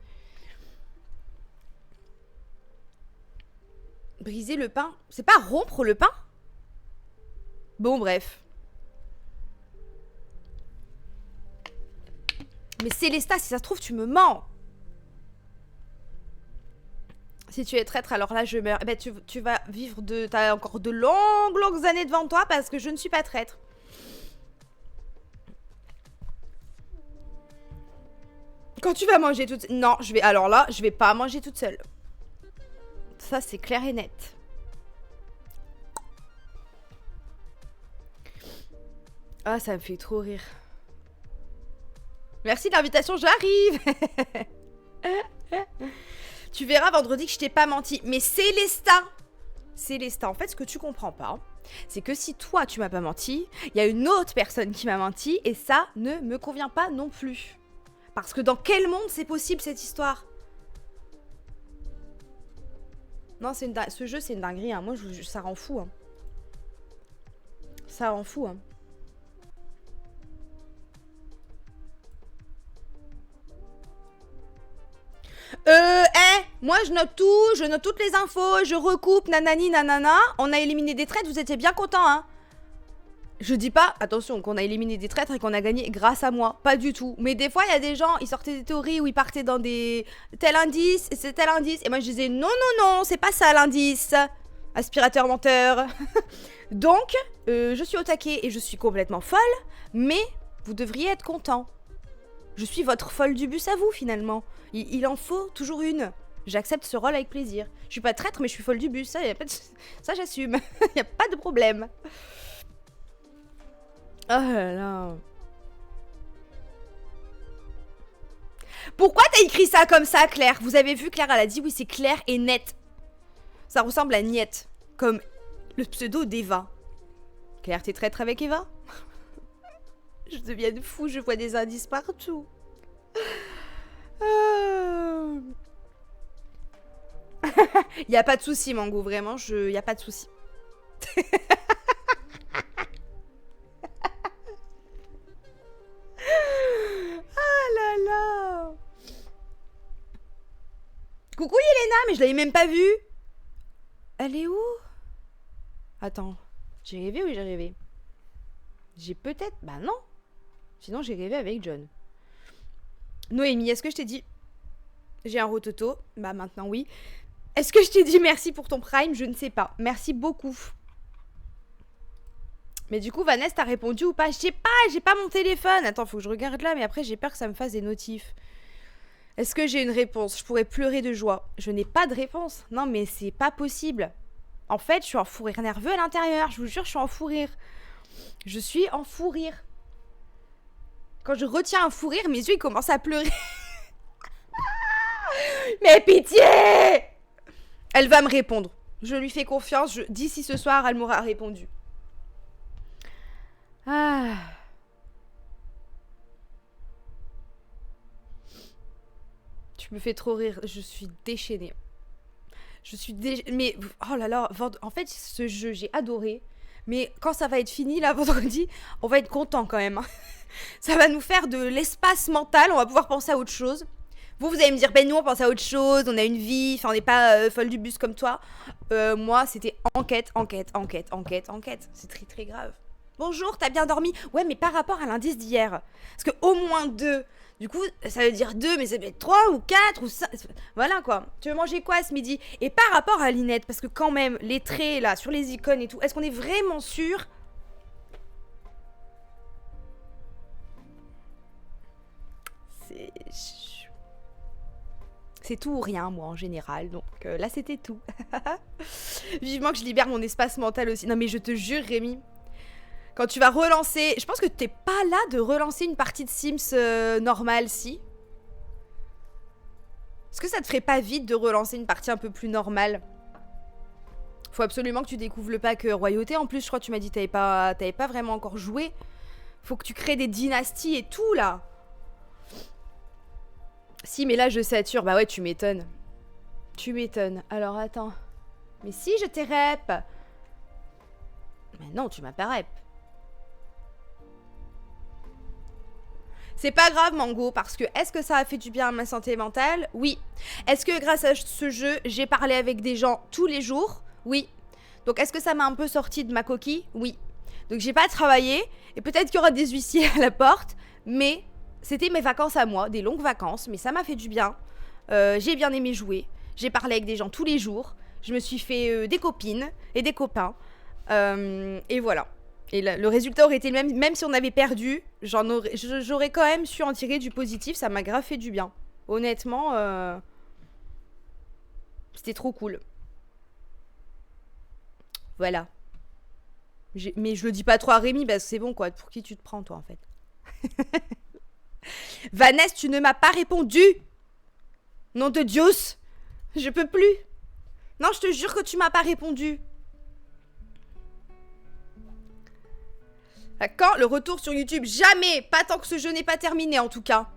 Briser le pain. C'est pas rompre le pain? Bon, bref. Mais Célesta, si ça se trouve, tu me mens. Si tu es traître, alors là, je meurs. Eh ben, tu vas vivre de... T'as encore de longues années devant toi parce que je ne suis pas traître. Quand tu vas manger toute... Non, je vais... Alors là, je vais pas manger toute seule. Ça, c'est clair et net. Ah, ça me fait trop rire. Merci de l'invitation, j'arrive. Tu verras vendredi que je t'ai pas menti. Mais Célesta, en fait, ce que tu comprends pas, c'est que si toi, tu m'as pas menti, il y a une autre personne qui m'a menti et ça ne me convient pas non plus. Parce que dans quel monde c'est possible, cette histoire? Non, ce jeu, c'est une dinguerie. Hein. Moi, ça rend fou. Hein. Ça rend fou. Hein. Moi, je note tout. Je note toutes les infos. Je recoupe, nanani, nanana. On a éliminé des traîtres. Vous étiez bien contents, hein. Je dis pas, attention, qu'on a éliminé des traîtres et qu'on a gagné grâce à moi. Pas du tout. Mais des fois, il y a des gens, ils sortaient des théories où ils partaient dans des... tel indice, et c'est tel indice. Et moi, je disais, non, non, non, c'est pas ça l'indice. Aspirateur menteur. Donc, je suis au taquet et je suis complètement folle. Mais vous devriez être contents. Je suis votre folle du bus à vous, finalement. Il en faut toujours une. J'accepte ce rôle avec plaisir. Je suis pas traître, mais je suis folle du bus. Ça, y a pas de... ça j'assume. Y a pas de problème. Oh là là. Pourquoi t'as écrit ça comme ça, Claire? Vous avez vu, Claire, elle a dit oui, c'est clair et net. Ça ressemble à Niette, comme le pseudo d'Eva. Claire, t'es traître avec Eva? Je deviens fou, je vois des indices partout. Y a pas de souci, Mango, vraiment, y a pas de souci. Ah là là. Coucou Yelena, mais je l'avais même pas vue. Elle est où? Attends, j'ai rêvé ou j'ai rêvé? J'ai peut-être... Bah non. Sinon j'ai rêvé avec John. Noémie, est-ce que je t'ai dit... J'ai un rototo? Bah maintenant oui. Est-ce que je t'ai dit merci pour ton prime? Je ne sais pas. Merci beaucoup. Mais du coup, Vanessa, t'as répondu ou pas? Je sais pas, j'ai pas mon téléphone. Attends, faut que je regarde là, mais après j'ai peur que ça me fasse des notifs. Est-ce que j'ai une réponse? Je pourrais pleurer de joie. Je n'ai pas de réponse. Non, mais c'est pas possible. En fait, je suis en fou rire nerveux à l'intérieur. Je vous jure, je suis en fou rire. Je suis en fou rire. Quand je retiens un fou rire, mes yeux ils commencent à pleurer. Mais pitié! Elle va me répondre. Je lui fais confiance. D'ici ce soir, elle m'aura répondu. Ah. Tu me fais trop rire. Je suis déchaînée. Mais oh là là. En fait, ce jeu, j'ai adoré. Mais quand ça va être fini, là, vendredi, on va être content quand même. Ça va nous faire de l'espace mental. On va pouvoir penser à autre chose. Vous allez me dire, ben nous, on pense à autre chose. On a une vie. Enfin, on n'est pas folle du bus comme toi. Moi, c'était enquête. C'est très, très grave. Bonjour, t'as bien dormi? Ouais, mais par rapport à l'indice d'hier. Parce que au moins 2. Du coup, ça veut dire 2, mais ça peut être 3 ou 4 ou 5. Voilà quoi. Tu veux manger quoi ce midi? Et par rapport à Linette, parce que quand même, les traits là, sur les icônes et tout, est-ce qu'on est vraiment sûr? C'est tout ou rien, moi, en général. Donc là, c'était tout. Vivement que je libère mon espace mental aussi. Non, mais je te jure, Rémi. Quand tu vas relancer... Je pense que t'es pas là de relancer une partie de Sims normale, si. Est-ce que ça te ferait pas vite de relancer une partie un peu plus normale? Faut absolument que tu découvres le pack Royauté. En plus, je crois que tu m'as dit que t'avais pas vraiment encore joué. Faut que tu crées des dynasties et tout, là. Si, mais là, je sature. Bah ouais, tu m'étonnes. Tu m'étonnes. Alors, attends. Mais si, je t'ai rep. Mais non, tu m'as pas rep. C'est pas grave, Mango, parce que est-ce que ça a fait du bien à ma santé mentale? Oui. Est-ce que grâce à ce jeu, j'ai parlé avec des gens tous les jours? Oui. Donc est-ce que ça m'a un peu sorti de ma coquille? Oui. Donc j'ai pas travaillé, et peut-être qu'il y aura des huissiers à la porte, mais c'était mes vacances à moi, des longues vacances, mais ça m'a fait du bien. J'ai bien aimé jouer, j'ai parlé avec des gens tous les jours, je me suis fait des copines et des copains, et voilà. Et le résultat aurait été le même si on avait perdu, j'aurais quand même su en tirer du positif, ça m'a grave fait du bien. Honnêtement, c'était trop cool. Voilà. Mais je le dis pas trop à Rémi, parce que c'est bon quoi, pour qui tu te prends toi en fait? Vanessa, tu ne m'as pas répondu! Nom de Dios! Je peux plus! Non, je te jure que tu m'as pas répondu! Quand le retour sur YouTube? Jamais! Pas tant que ce jeu n'est pas terminé en tout cas.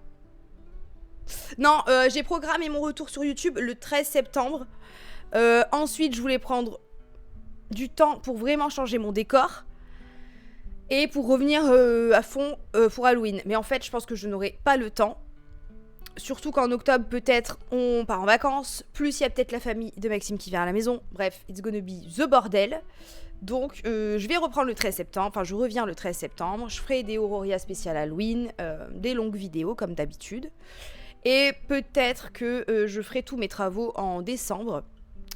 Non, j'ai programmé mon retour sur YouTube le 13 septembre. Ensuite, je voulais prendre du temps pour vraiment changer mon décor. Et pour revenir à fond pour Halloween. Mais en fait, je pense que je n'aurai pas le temps. Surtout qu'en octobre, peut-être, on part en vacances. Plus, il y a peut-être la famille de Maxime qui vient à la maison. Bref, it's gonna be the bordel. Donc, je vais reprendre le 13 septembre. Enfin, je reviens le 13 septembre. Je ferai des Auroria spéciales Halloween. Des longues vidéos, comme d'habitude. Et peut-être que je ferai tous mes travaux en décembre.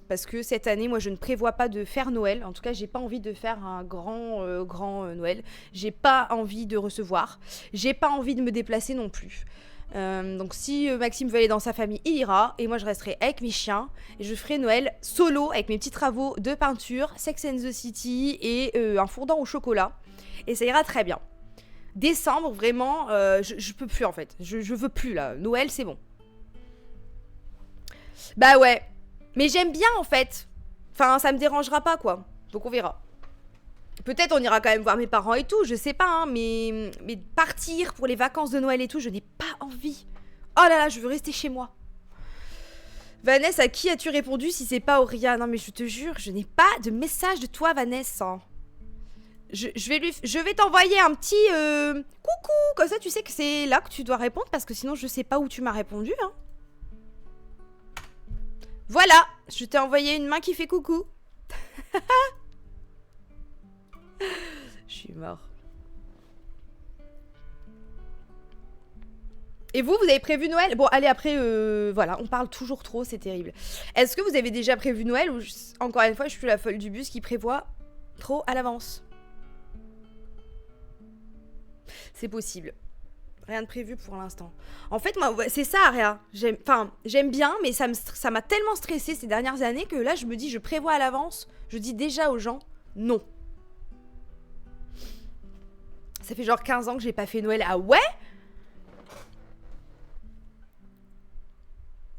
Parce que cette année, moi, je ne prévois pas de faire Noël. En tout cas, j'ai pas envie de faire un grand Noël. J'ai pas envie de recevoir. J'ai pas envie de me déplacer non plus. Donc si Maxime veut aller dans sa famille, il ira. Et moi, je resterai avec mes chiens. Et je ferai Noël solo avec mes petits travaux de peinture, Sex and the City et un fondant au chocolat. Et ça ira très bien. Décembre, vraiment, je peux plus en fait. Je veux plus là. Noël, c'est bon. Bah ouais. Mais j'aime bien en fait. Enfin, ça me dérangera pas quoi. Donc on verra. Peut-être on ira quand même voir mes parents et tout, je sais pas, hein, mais partir pour les vacances de Noël et tout, je n'ai pas envie. Oh là là, je veux rester chez moi. Vanessa, à qui as-tu répondu si c'est pas Auria? Non mais je te jure, je n'ai pas de message de toi, Vanessa. Je vais t'envoyer un petit coucou, comme ça tu sais que c'est là que tu dois répondre, parce que sinon je sais pas où tu m'as répondu. Hein. Voilà, je t'ai envoyé une main qui fait coucou. Je suis mort. Et vous avez prévu Noël? Bon, allez, après, voilà, on parle toujours trop, c'est terrible. Est-ce que vous avez déjà prévu Noël ou, encore une fois, je suis la folle du bus qui prévoit trop à l'avance? C'est possible. Rien de prévu pour l'instant. En fait, moi, c'est ça, Aria. J'aime bien, mais ça m'a tellement stressée ces dernières années que là, je me dis, je prévois à l'avance. Je dis déjà aux gens, non. Ça fait genre 15 ans que j'ai pas fait Noël. Ah ouais?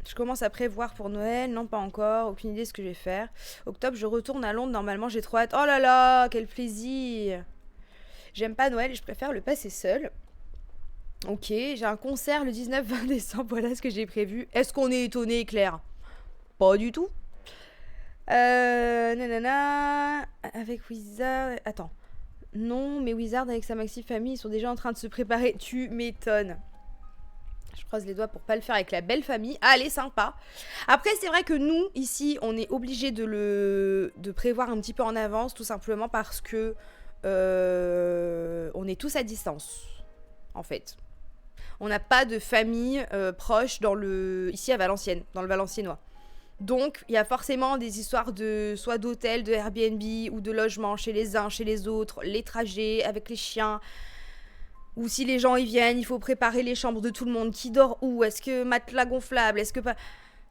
Je commence à prévoir pour Noël. Non, pas encore. Aucune idée de ce que je vais faire. Octobre, je retourne à Londres. Normalement, j'ai trop hâte. Oh là là, quel plaisir. J'aime pas Noël et je préfère le passer seul. Ok, j'ai un concert le 19-20 décembre. Voilà ce que j'ai prévu. Est-ce qu'on est étonné, Claire? Pas du tout. Nanana. Avec Wizard. Attends. Non, mais Wizard avec sa maxi famille, ils sont déjà en train de se préparer. Tu m'étonnes. Je croise les doigts pour pas le faire avec la belle famille. Ah, elle est sympa. Après, c'est vrai que nous, ici, on est obligé de prévoir un petit peu en avance, tout simplement parce que on est tous à distance, en fait. On n'a pas de famille proche ici à Valenciennes, dans le Valenciennois. Donc, il y a forcément des histoires soit d'hôtel, de Airbnb ou de logement chez les uns, chez les autres, les trajets avec les chiens. Ou si les gens y viennent, il faut préparer les chambres de tout le monde. Qui dort où? Est-ce que matelas gonflable? Est-ce que pas...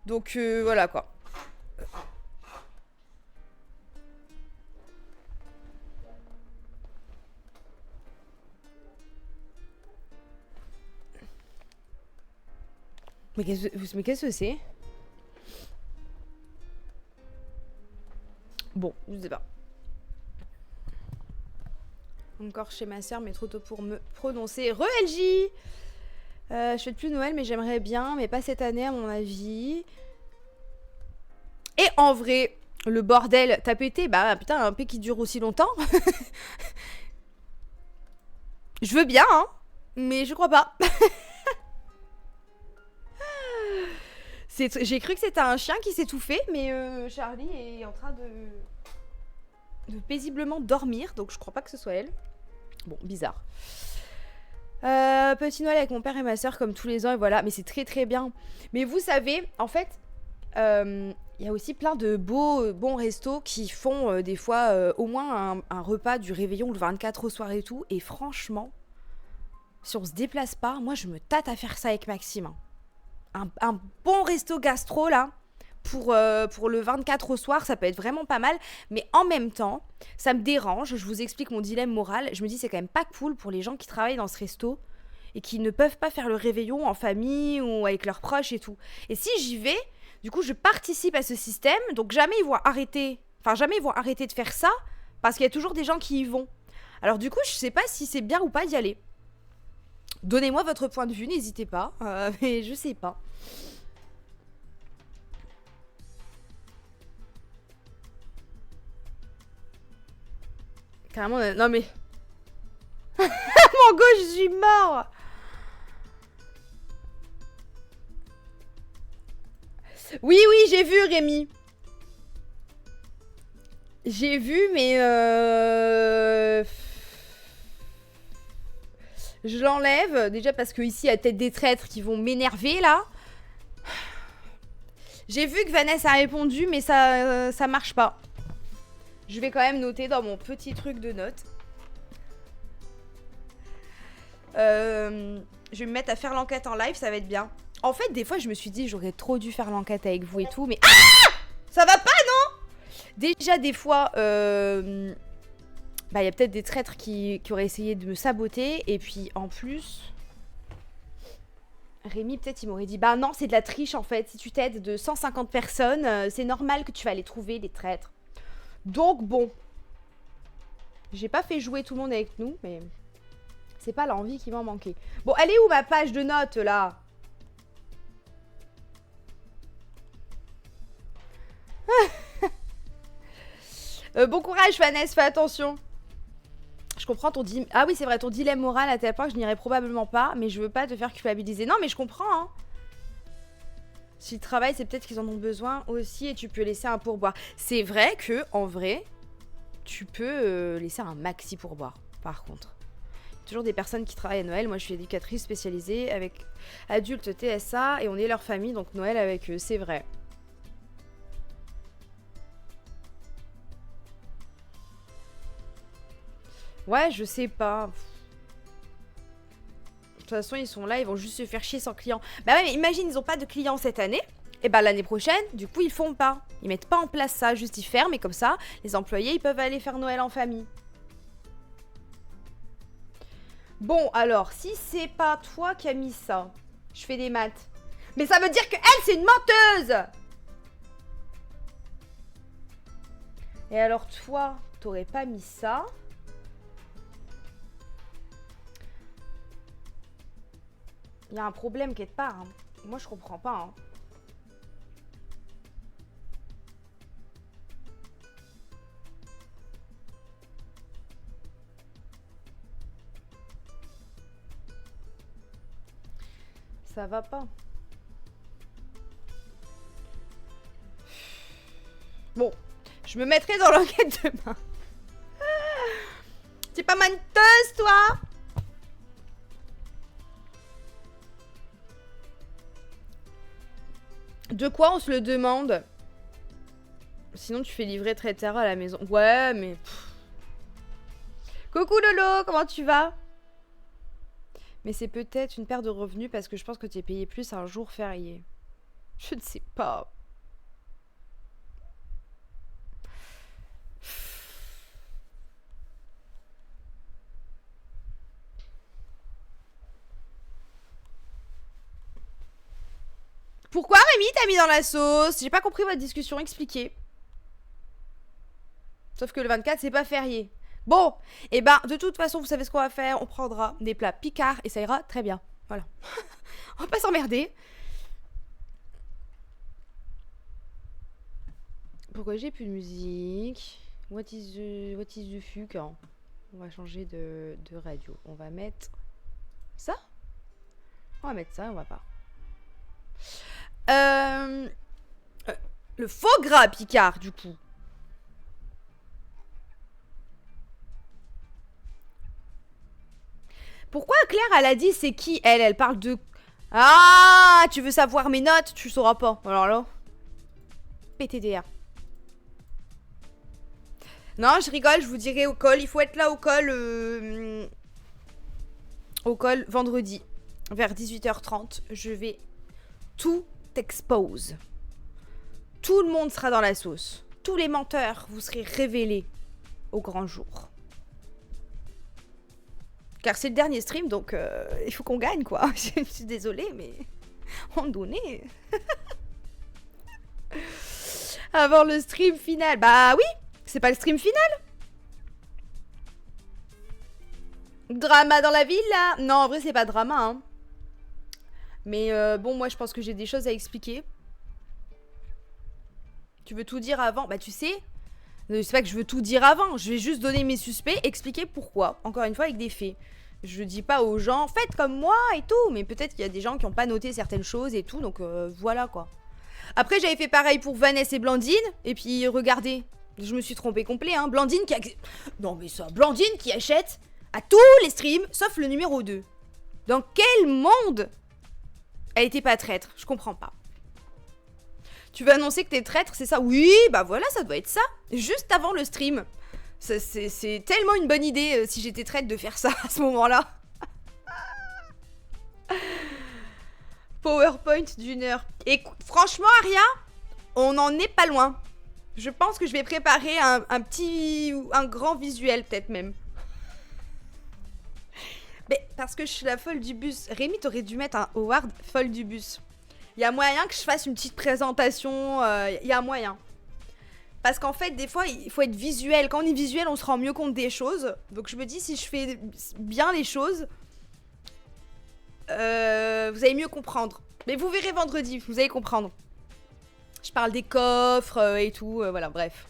Donc, voilà quoi. Mais qu'est-ce que c'est? Bon, je sais pas. Encore chez ma soeur, mais trop tôt pour me prononcer. Re-LJ! Je fais plus Noël, mais j'aimerais bien, mais pas cette année à mon avis. Et en vrai, le bordel, t'as pété? Bah putain, un peu qui dure aussi longtemps. Je veux bien, hein, mais je crois pas. J'ai cru que c'était un chien qui s'étouffait, mais Charlie est en train de paisiblement dormir, donc je crois pas que ce soit elle. Bon, bizarre. Petit Noël avec mon père et ma soeur comme tous les ans, et voilà, mais c'est très très bien. Mais vous savez, en fait, il y a aussi plein de bons restos qui font des fois au moins un repas du réveillon le 24 au soir et tout, et franchement, si on se déplace pas, moi je me tâte à faire ça avec Maxime, hein. Un bon resto gastro là pour le 24 au soir, ça peut être vraiment pas mal. Mais en même temps, ça me dérange. Je vous explique mon dilemme moral. Je me dis c'est quand même pas cool pour les gens qui travaillent dans ce resto et qui ne peuvent pas faire le réveillon en famille ou avec leurs proches et tout. Et si j'y vais, du coup je participe à ce système. Donc jamais ils vont arrêter de faire ça parce qu'il y a toujours des gens qui y vont. Alors du coup je sais pas si c'est bien ou pas d'y aller. Donnez-moi votre point de vue, n'hésitez pas. Mais je sais pas. Carrément, non mais... Mon gauche, je suis mort. Oui, j'ai vu, Rémi. J'ai vu, mais... Je l'enlève, déjà parce que ici, il y a peut-être des traîtres qui vont m'énerver, là. J'ai vu que Vanessa a répondu, mais ça marche pas. Je vais quand même noter dans mon petit truc de notes. Je vais me mettre à faire l'enquête en live, ça va être bien. En fait, des fois, je me suis dit, j'aurais trop dû faire l'enquête avec vous et tout, mais... Ah! Ça va pas, non? Déjà, des fois, bah, y a peut-être des traîtres qui auraient essayé de me saboter. Et puis, en plus... Rémi, peut-être, il m'aurait dit, bah non, c'est de la triche, en fait. Si tu t'aides de 150 personnes, c'est normal que tu vas les trouver, les traîtres. Donc, bon. J'ai pas fait jouer tout le monde avec nous, mais... C'est pas l'envie qui m'en manquait. Bon, elle est où ma page de notes, là? Bon courage, Vanessa, fais attention. Je comprends ton dilemme. Ah oui, c'est vrai, ton dilemme moral à tel point que je n'irai probablement pas, mais je veux pas te faire culpabiliser. Non, mais je comprends, hein. Si le travail, c'est peut-être qu'ils en ont besoin aussi et tu peux laisser un pourboire. C'est vrai que, en vrai, tu peux laisser un maxi pourboire, par contre. Toujours des personnes qui travaillent à Noël. Moi, je suis éducatrice spécialisée avec adultes TSA et on est leur famille, donc Noël avec eux, c'est vrai. Ouais, je sais pas. De toute façon, ils sont là, ils vont juste se faire chier sans clients. Bah ouais, mais imagine, ils ont pas de clients cette année. Et bah l'année prochaine, du coup, ils font pas. Ils mettent pas en place ça, juste ils ferment et comme ça, les employés, ils peuvent aller faire Noël en famille. Bon, alors, si c'est pas toi qui as mis ça, je fais des maths. Mais ça veut dire que elle, c'est une menteuse! Et alors, toi, t'aurais pas mis ça. Il y a un problème quelque part. Hein. Moi, je comprends pas. Hein. Ça va pas. Bon, je me mettrai dans l'enquête demain. T'es pas menteuse, toi? De quoi on se le demande? Sinon, tu fais livrer très tard à la maison. Ouais, mais... Coucou Lolo, comment tu vas? Mais c'est peut-être une perte de revenus parce que je pense que tu es payé plus un jour férié. Je ne sais pas. Pourquoi Rémi t'as mis dans la sauce? J'ai pas compris votre discussion, expliquez. Sauf que le 24 c'est pas férié. Bon, et ben de toute façon vous savez ce qu'on va faire. On prendra des plats picards et ça ira très bien. Voilà. On va pas s'emmerder. Pourquoi j'ai plus de musique? What is the fuck hein? On va changer de radio. On va mettre ça. On va mettre ça, on va pas. Le faux gras Picard, du coup. Pourquoi Claire, elle a dit c'est qui elle? Elle parle de... Ah, tu veux savoir mes notes? Tu sauras pas. Alors là... PTDR. Non, je rigole, je vous dirai au call. Il faut être là au call... Au call vendredi. Vers 18h30. Je vais tout expose. Tout le monde sera dans la sauce. Tous les menteurs, vous serez révélés au grand jour. Car c'est le dernier stream, donc il faut qu'on gagne, quoi. Je suis désolée, mais... On donnait. Avant le stream final. Bah oui, c'est pas le stream final. Drama dans la ville, là. Non, en vrai, c'est pas drama, hein. Mais bon, moi, je pense que j'ai des choses à expliquer. Tu veux tout dire avant? Bah, tu sais... C'est pas que je veux tout dire avant. Je vais juste donner mes suspects, expliquer pourquoi. Encore une fois, avec des faits. Je dis pas aux gens, faites comme moi et tout. Mais peut-être qu'il y a des gens qui ont pas noté certaines choses et tout. Donc voilà, quoi. Après, j'avais fait pareil pour Vanessa et Blandine. Et puis, regardez. Je me suis trompée complet, hein. Blandine qui a... Non, mais ça, Blandine qui achète à tous les streams, sauf le numéro 2. Dans quel monde elle était pas traître? Je comprends pas. Tu veux annoncer que t'es traître, c'est ça? Oui, bah voilà, ça doit être ça. Juste avant le stream. C'est tellement une bonne idée si j'étais traître de faire ça à ce moment-là. PowerPoint d'1 heure. Et franchement, Aria, on n'en est pas loin. Je pense que je vais préparer un grand visuel, peut-être même. Mais parce que je suis la folle du bus. Rémi, t'aurais dû mettre un Howard folle du bus. Il y a moyen que je fasse une petite présentation. Il y a moyen. Parce qu'en fait, des fois, il faut être visuel. Quand on est visuel, on se rend mieux compte des choses. Donc je me dis, si je fais bien les choses, vous allez mieux comprendre. Mais vous verrez vendredi, vous allez comprendre. Je parle des coffres et tout, voilà, bref.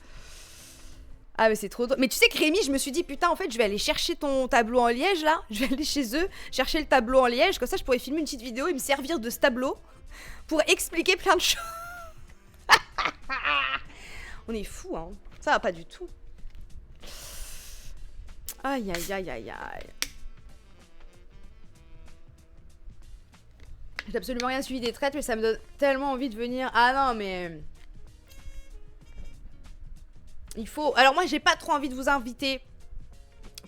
Ah mais c'est trop drôle. Mais tu sais que Rémi, je me suis dit, putain, en fait, je vais aller chercher ton tableau en liège, là. Je vais aller chez eux, chercher le tableau en liège. Comme ça, je pourrais filmer une petite vidéo et me servir de ce tableau pour expliquer plein de choses. On est fous, hein. Ça va pas du tout. Aïe, aïe, aïe, aïe, aïe. J'ai absolument rien suivi des traites, mais ça me donne tellement envie de venir. Ah non, mais... Il faut... Alors moi, j'ai pas trop envie de vous inviter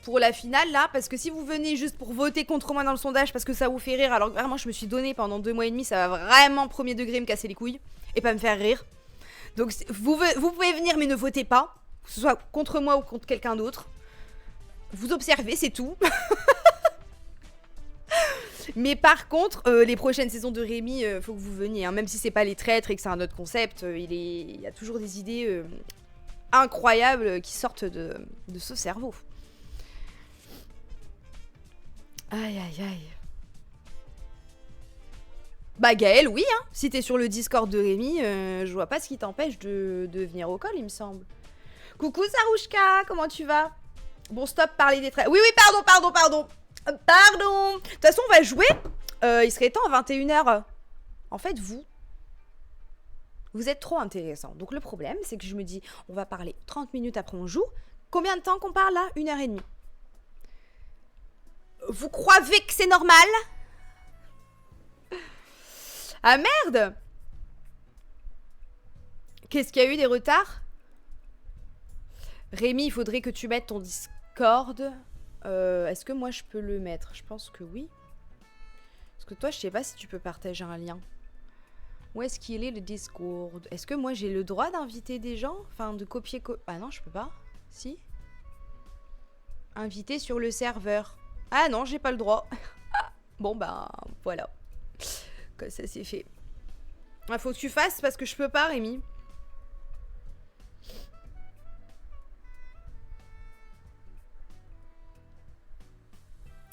pour la finale, là. Parce que si vous venez juste pour voter contre moi dans le sondage parce que ça vous fait rire, alors que vraiment, je me suis donné pendant 2 mois et demi, ça va vraiment premier degré me casser les couilles et pas me faire rire. Donc vous pouvez venir, mais ne votez pas. Que ce soit contre moi ou contre quelqu'un d'autre. Vous observez, c'est tout. Mais par contre, les prochaines saisons de Rémi, faut que vous veniez. Hein. Même si c'est pas les traîtres et que c'est un autre concept, il y a toujours des idées incroyables qui sortent de ce cerveau. Aïe, aïe, aïe. Bah Gaël, oui, hein. Si t'es sur le Discord de Rémi, je vois pas ce qui t'empêche de venir au call, il me semble. Coucou Sarouchka, comment tu vas? Bon, stop, parler des traîtres. Oui, pardon. Pardon. De toute façon, on va jouer. Il serait temps à 21h. En fait, vous êtes trop intéressant. Donc le problème, c'est que je me dis, on va parler 30 minutes après on joue. Combien de temps qu'on parle là? 1h30. Vous croyez que c'est normal? Ah merde! Qu'est-ce qu'il y a eu des retards? Rémi, il faudrait que tu mettes ton Discord. Est-ce que moi je peux le mettre? Je pense que oui. Parce que toi, je sais pas si tu peux partager un lien. Où est-ce qu'il est le Discord? Est-ce que moi j'ai le droit d'inviter des gens? Enfin, de copier... Ah non, je peux pas. Si? Inviter sur le serveur. Ah non, j'ai pas le droit. Bon, bah, voilà. Comme ça, c'est fait. Il faut que tu fasses parce que je peux pas, Rémi.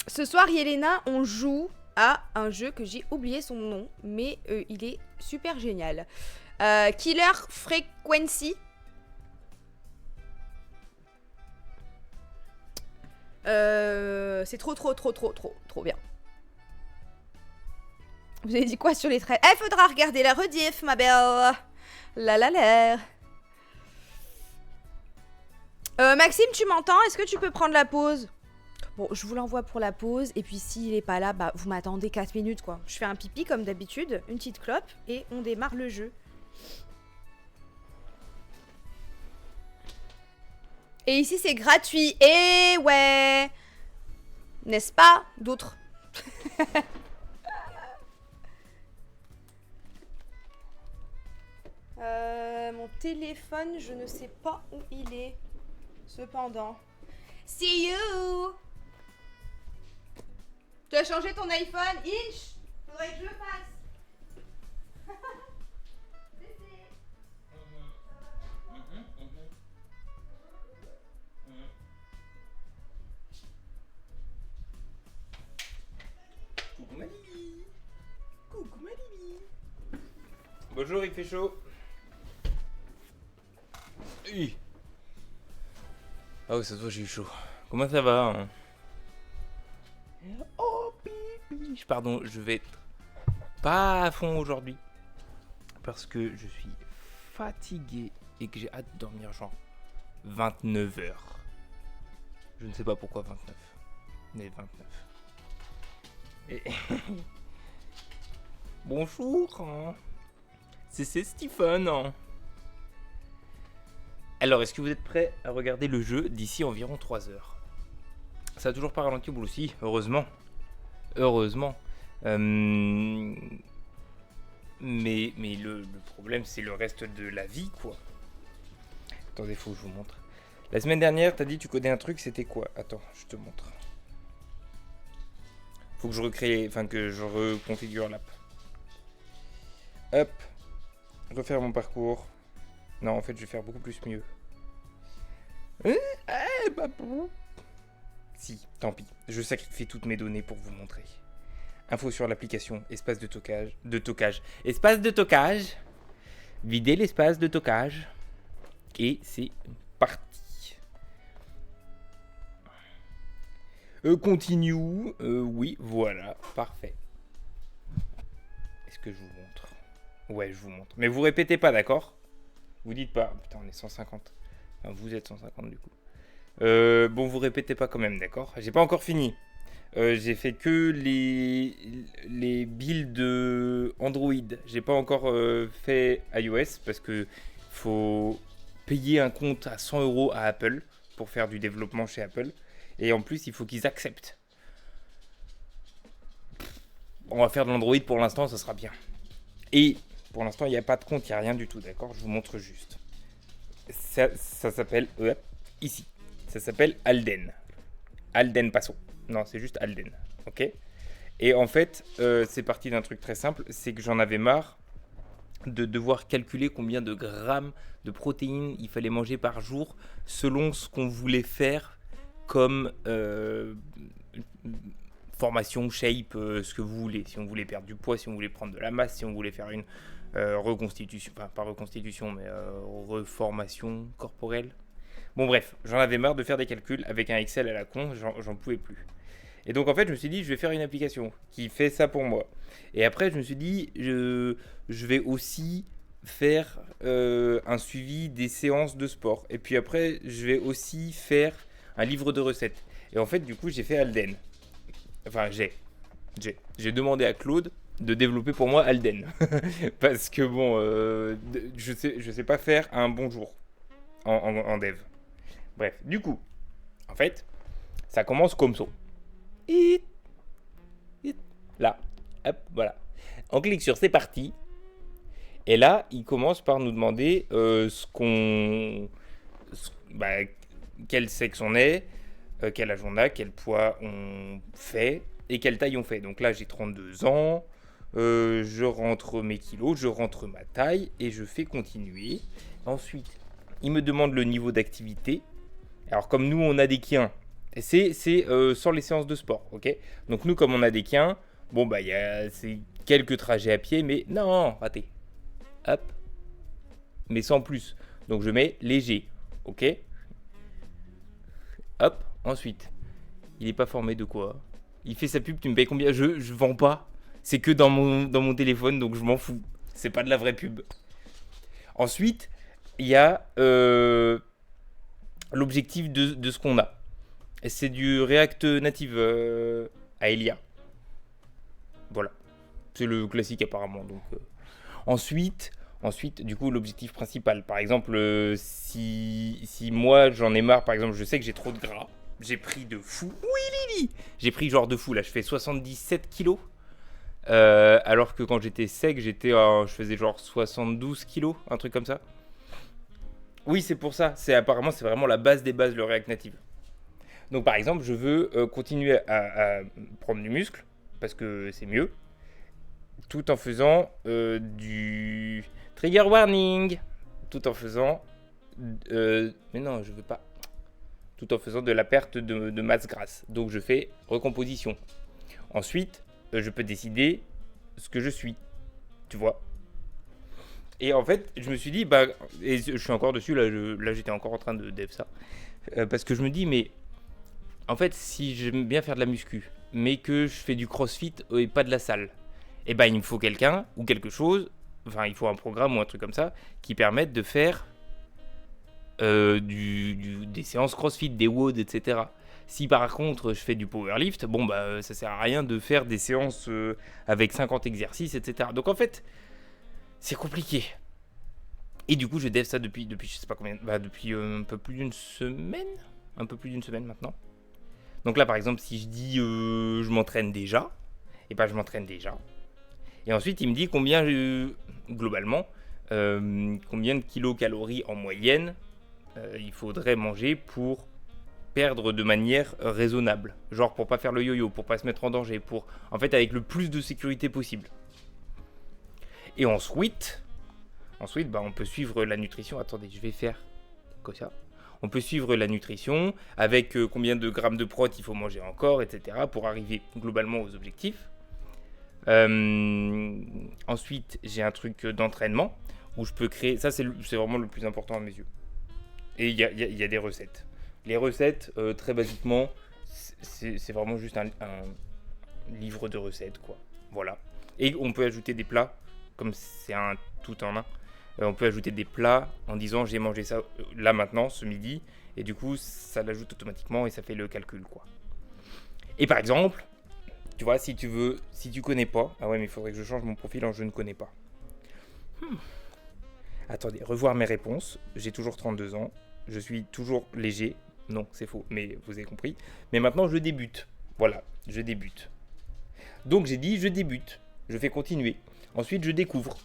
Ce soir, Yelena, on joue à un jeu que j'ai oublié son nom, mais il est super génial. Killer Frequency. C'est trop bien. Vous avez dit quoi sur les traits? Eh, faudra regarder la rediff, ma belle. La. Maxime, tu m'entends? Est-ce que tu peux prendre la pause? Bon, je vous l'envoie pour la pause. Et puis s'il est pas là, bah vous m'attendez 4 minutes, quoi. Je fais un pipi comme d'habitude, une petite clope, et on démarre le jeu. Et ici, c'est gratuit. Et ouais. N'est-ce pas? D'autres. Mon téléphone, je ne sais pas où il est. Cependant. See you! Tu as changé ton iPhone? Inch? Faudrait que je le fasse. Coucou ma Lily. Coucou ma Lily. Bonjour, il fait chaud. Oui. Ah oui, cette fois j'ai eu chaud. Comment ça va hein? Oh, pipi. Pardon, je vais être pas à fond aujourd'hui. Parce que je suis fatigué et que j'ai hâte de dormir genre 29 heures. Je ne sais pas pourquoi 29. Mais 29. Et... Bonjour hein. C'est Stephen hein. Alors, est-ce que vous êtes prêts à regarder le jeu d'ici environ 3 heures? Ça a toujours pas ralenti vous aussi, heureusement. Heureusement. Mais le problème, c'est le reste de la vie, quoi. Attendez, faut que je vous montre. La semaine dernière, t'as dit tu codais un truc, c'était quoi? Attends, je te montre. Faut que je recrée, enfin que je reconfigure l'app. Hop. Refaire mon parcours. Non, en fait, je vais faire beaucoup plus mieux. Si, tant pis. Je sacrifie toutes mes données pour vous montrer. Info sur l'application, espace de tockage. Espace de tockage. Vider l'espace de tockage. Et c'est parti. Continue. Oui, voilà. Parfait. Est-ce que je vous montre? Ouais, je vous montre. Mais vous répétez pas, d'accord? Vous dites pas. Putain, on est 150. Enfin, vous êtes 150 du coup. Bon, vous répétez pas quand même, d'accord? J'ai pas encore fini. J'ai fait que les builds Android. J'ai pas encore fait iOS parce que faut payer un compte à 100 € à Apple pour faire du développement chez Apple. Et en plus, il faut qu'ils acceptent. On va faire de l'Android pour l'instant, ça sera bien. Et pour l'instant, il n'y a pas de compte, il n'y a rien du tout, d'accord? Je vous montre juste. Ça s'appelle... ici. Ça s'appelle Alden. Alden Paso. Non, c'est juste Alden. Ok? Et en fait, c'est parti d'un truc très simple. C'est que j'en avais marre de devoir calculer combien de grammes de protéines il fallait manger par jour selon ce qu'on voulait faire comme formation, shape, ce que vous voulez. Si on voulait perdre du poids, si on voulait prendre de la masse, si on voulait faire une reconstitution, enfin pas reconstitution, mais reformation corporelle. Bon bref, j'en avais marre de faire des calculs avec un Excel à la con, j'en pouvais plus. Et donc en fait, je me suis dit, je vais faire une application qui fait ça pour moi. Et après, je me suis dit, je vais aussi faire un suivi des séances de sport. Et puis après, je vais aussi faire un livre de recettes. Et en fait, du coup, j'ai fait Alden. Enfin, j'ai demandé à Claude de développer pour moi Alden. Parce que bon, je sais pas faire un bonjour en dev. Bref, du coup, en fait, ça commence comme ça. Là, hop, voilà. On clique sur c'est parti. Et là, il commence par nous demander quel sexe on est, quel âge on a, quel poids on fait et quelle taille on fait. Donc là, j'ai 32 ans, je rentre mes kilos, je rentre ma taille et je fais continuer. Ensuite, il me demande le niveau d'activité. Alors comme nous, on a des kiens, c'est sans les séances de sport, ok? Donc nous, comme on a des kiens, bon bah c'est quelques trajets à pied, mais non, raté. Hop, mais sans plus. Donc je mets léger, ok? Hop, ensuite, il est pas formé de quoi? Il fait sa pub, tu me payes combien? Je vends pas. C'est que dans mon téléphone, donc je m'en fous. C'est pas de la vraie pub. Ensuite, il y a l'objectif de ce qu'on a. C'est du React Native à Elia. Voilà. C'est le classique apparemment. Donc, Ensuite, du coup, l'objectif principal. Par exemple, si moi j'en ai marre, par exemple, je sais que j'ai trop de gras. J'ai pris de fou. Oui, Lily. J'ai pris genre de fou. Là, je fais 77 kilos. Alors que quand j'étais sec, je faisais genre 72 kilos, un truc comme ça. Oui, c'est pour ça. Apparemment, c'est vraiment la base des bases, le React Native. Donc, par exemple, je veux continuer à prendre du muscle, parce que c'est mieux, tout en faisant du trigger warning, tout en faisant... mais non, je veux pas. Tout en faisant de la perte de masse grasse. Donc, je fais recomposition. Ensuite, je peux décider ce que je suis. Tu vois. Et en fait, je me suis dit, et je suis encore dessus, là j'étais encore en train de dev ça. Parce que je me dis, mais en fait, si j'aime bien faire de la muscu, mais que je fais du crossfit et pas de la salle, et il me faut quelqu'un ou quelque chose, enfin, il faut un programme ou un truc comme ça, qui permette de faire des séances crossfit, des WOD, etc. Si par contre je fais du powerlift, ça sert à rien de faire des séances avec 50 exercices, etc. Donc en fait, c'est compliqué. Et du coup, je dev ça depuis je sais pas combien, depuis un peu plus d'une semaine maintenant. Donc là, par exemple, si je dis je m'entraîne déjà, je m'entraîne déjà. Et ensuite, il me dit combien, globalement, combien de kilocalories en moyenne il faudrait manger pour perdre de manière raisonnable. Genre pour pas faire le yo-yo, pour pas se mettre en danger, pour en fait avec le plus de sécurité possible. Et ensuite, on peut suivre la nutrition. Attendez, je vais faire comme ça. On peut suivre la nutrition avec combien de grammes de prot il faut manger encore, etc. pour arriver globalement aux objectifs. Ensuite, j'ai un truc d'entraînement où je peux créer. Ça, c'est vraiment le plus important à mes yeux. Et il y a des recettes. Les recettes, très basiquement, c'est vraiment juste un livre de recettes, quoi. Voilà. Et on peut ajouter des plats, comme c'est un tout en un. On peut ajouter des plats en disant j'ai mangé ça là maintenant, ce midi, et du coup, ça l'ajoute automatiquement et ça fait le calcul, quoi. Et par exemple, tu vois, si tu connais pas, ah ouais, mais il faudrait que je change mon profil en je ne connais pas. Attendez, revoir mes réponses. J'ai toujours 32 ans. Je suis toujours léger. Non, c'est faux, mais vous avez compris. Mais maintenant, je débute. Voilà, je débute. Donc, j'ai dit, je débute. Je fais continuer. Ensuite, je découvre.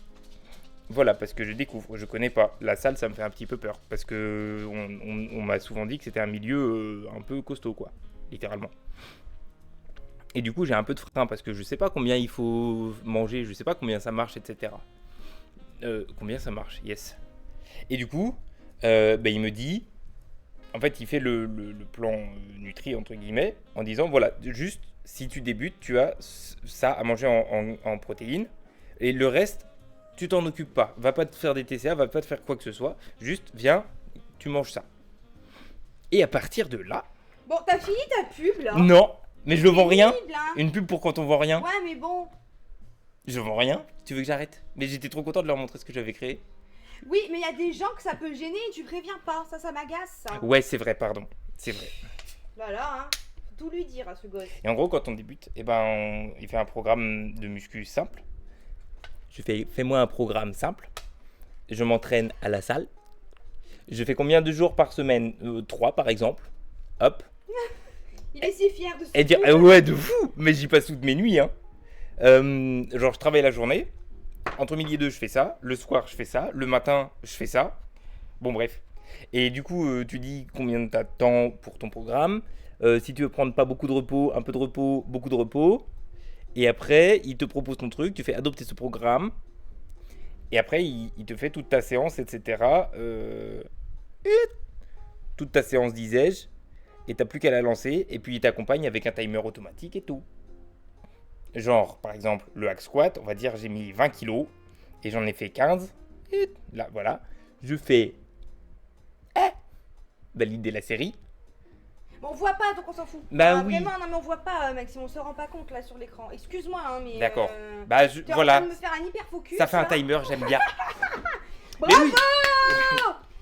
Voilà, parce que je découvre. Je connais pas. La salle, ça me fait un petit peu peur. Parce que on m'a souvent dit que c'était un milieu un peu costaud, quoi. Littéralement. Et du coup, j'ai un peu de frein parce que je sais pas combien il faut manger. Je sais pas combien ça marche, etc. Combien ça marche, yes. Et du coup, il me dit, en fait, il fait le plan nutri, entre guillemets, en disant, voilà, juste, si tu débutes, tu as ça à manger en protéines, et le reste, tu t'en occupes pas. Va pas te faire des TCA, va pas te faire quoi que ce soit, juste, viens, tu manges ça. Et à partir de là... Bon, t'as fini ta pub, là? Non, mais je vends rien. Hein. Une pub pour quand on vend rien. Ouais, mais bon... Je vends rien. Tu veux que j'arrête? Mais j'étais trop content de leur montrer ce que j'avais créé. Oui, mais il y a des gens que ça peut gêner et tu préviens pas. Ça m'agace, ça. Ouais, c'est vrai, pardon. C'est vrai. Voilà, hein. Faut tout lui dire à ce gosse. Et en gros, quand on débute, il fait un programme de muscu simple. Fais-moi un programme simple. Je m'entraîne à la salle. Je fais combien de jours par semaine? 3 par exemple. Hop. Il est si fier de ce Et dire, ouais, de fou. Mais j'y passe toutes mes nuits, hein. Genre, je travaille la journée. Entre midi et deux, je fais ça. Le soir, je fais ça. Le matin, je fais ça. Bon, bref. Et du coup, tu dis combien t'as de temps pour ton programme. Si tu veux prendre pas beaucoup de repos, un peu de repos, beaucoup de repos. Et après, il te propose ton truc. Tu fais adopter ce programme. Et après, il te fait toute ta séance, etc. Toute ta séance, disais-je. Et t'as plus qu'à la lancer. Et puis, il t'accompagne avec un timer automatique et tout. Genre, par exemple, le hack squat, on va dire j'ai mis 20 kilos et j'en ai fait 15. Et là, voilà. Je fais... valider la série. Bon, on voit pas, donc on s'en fout. Bah oui. Vraiment, non, mais on voit pas, Maxime, on se rend pas compte là sur l'écran. Excuse-moi, hein, mais... D'accord. T'es Voilà. en train de me faire un hyper focus. Ça fait un là. timer, j'aime bien. Bravo. Mais oui.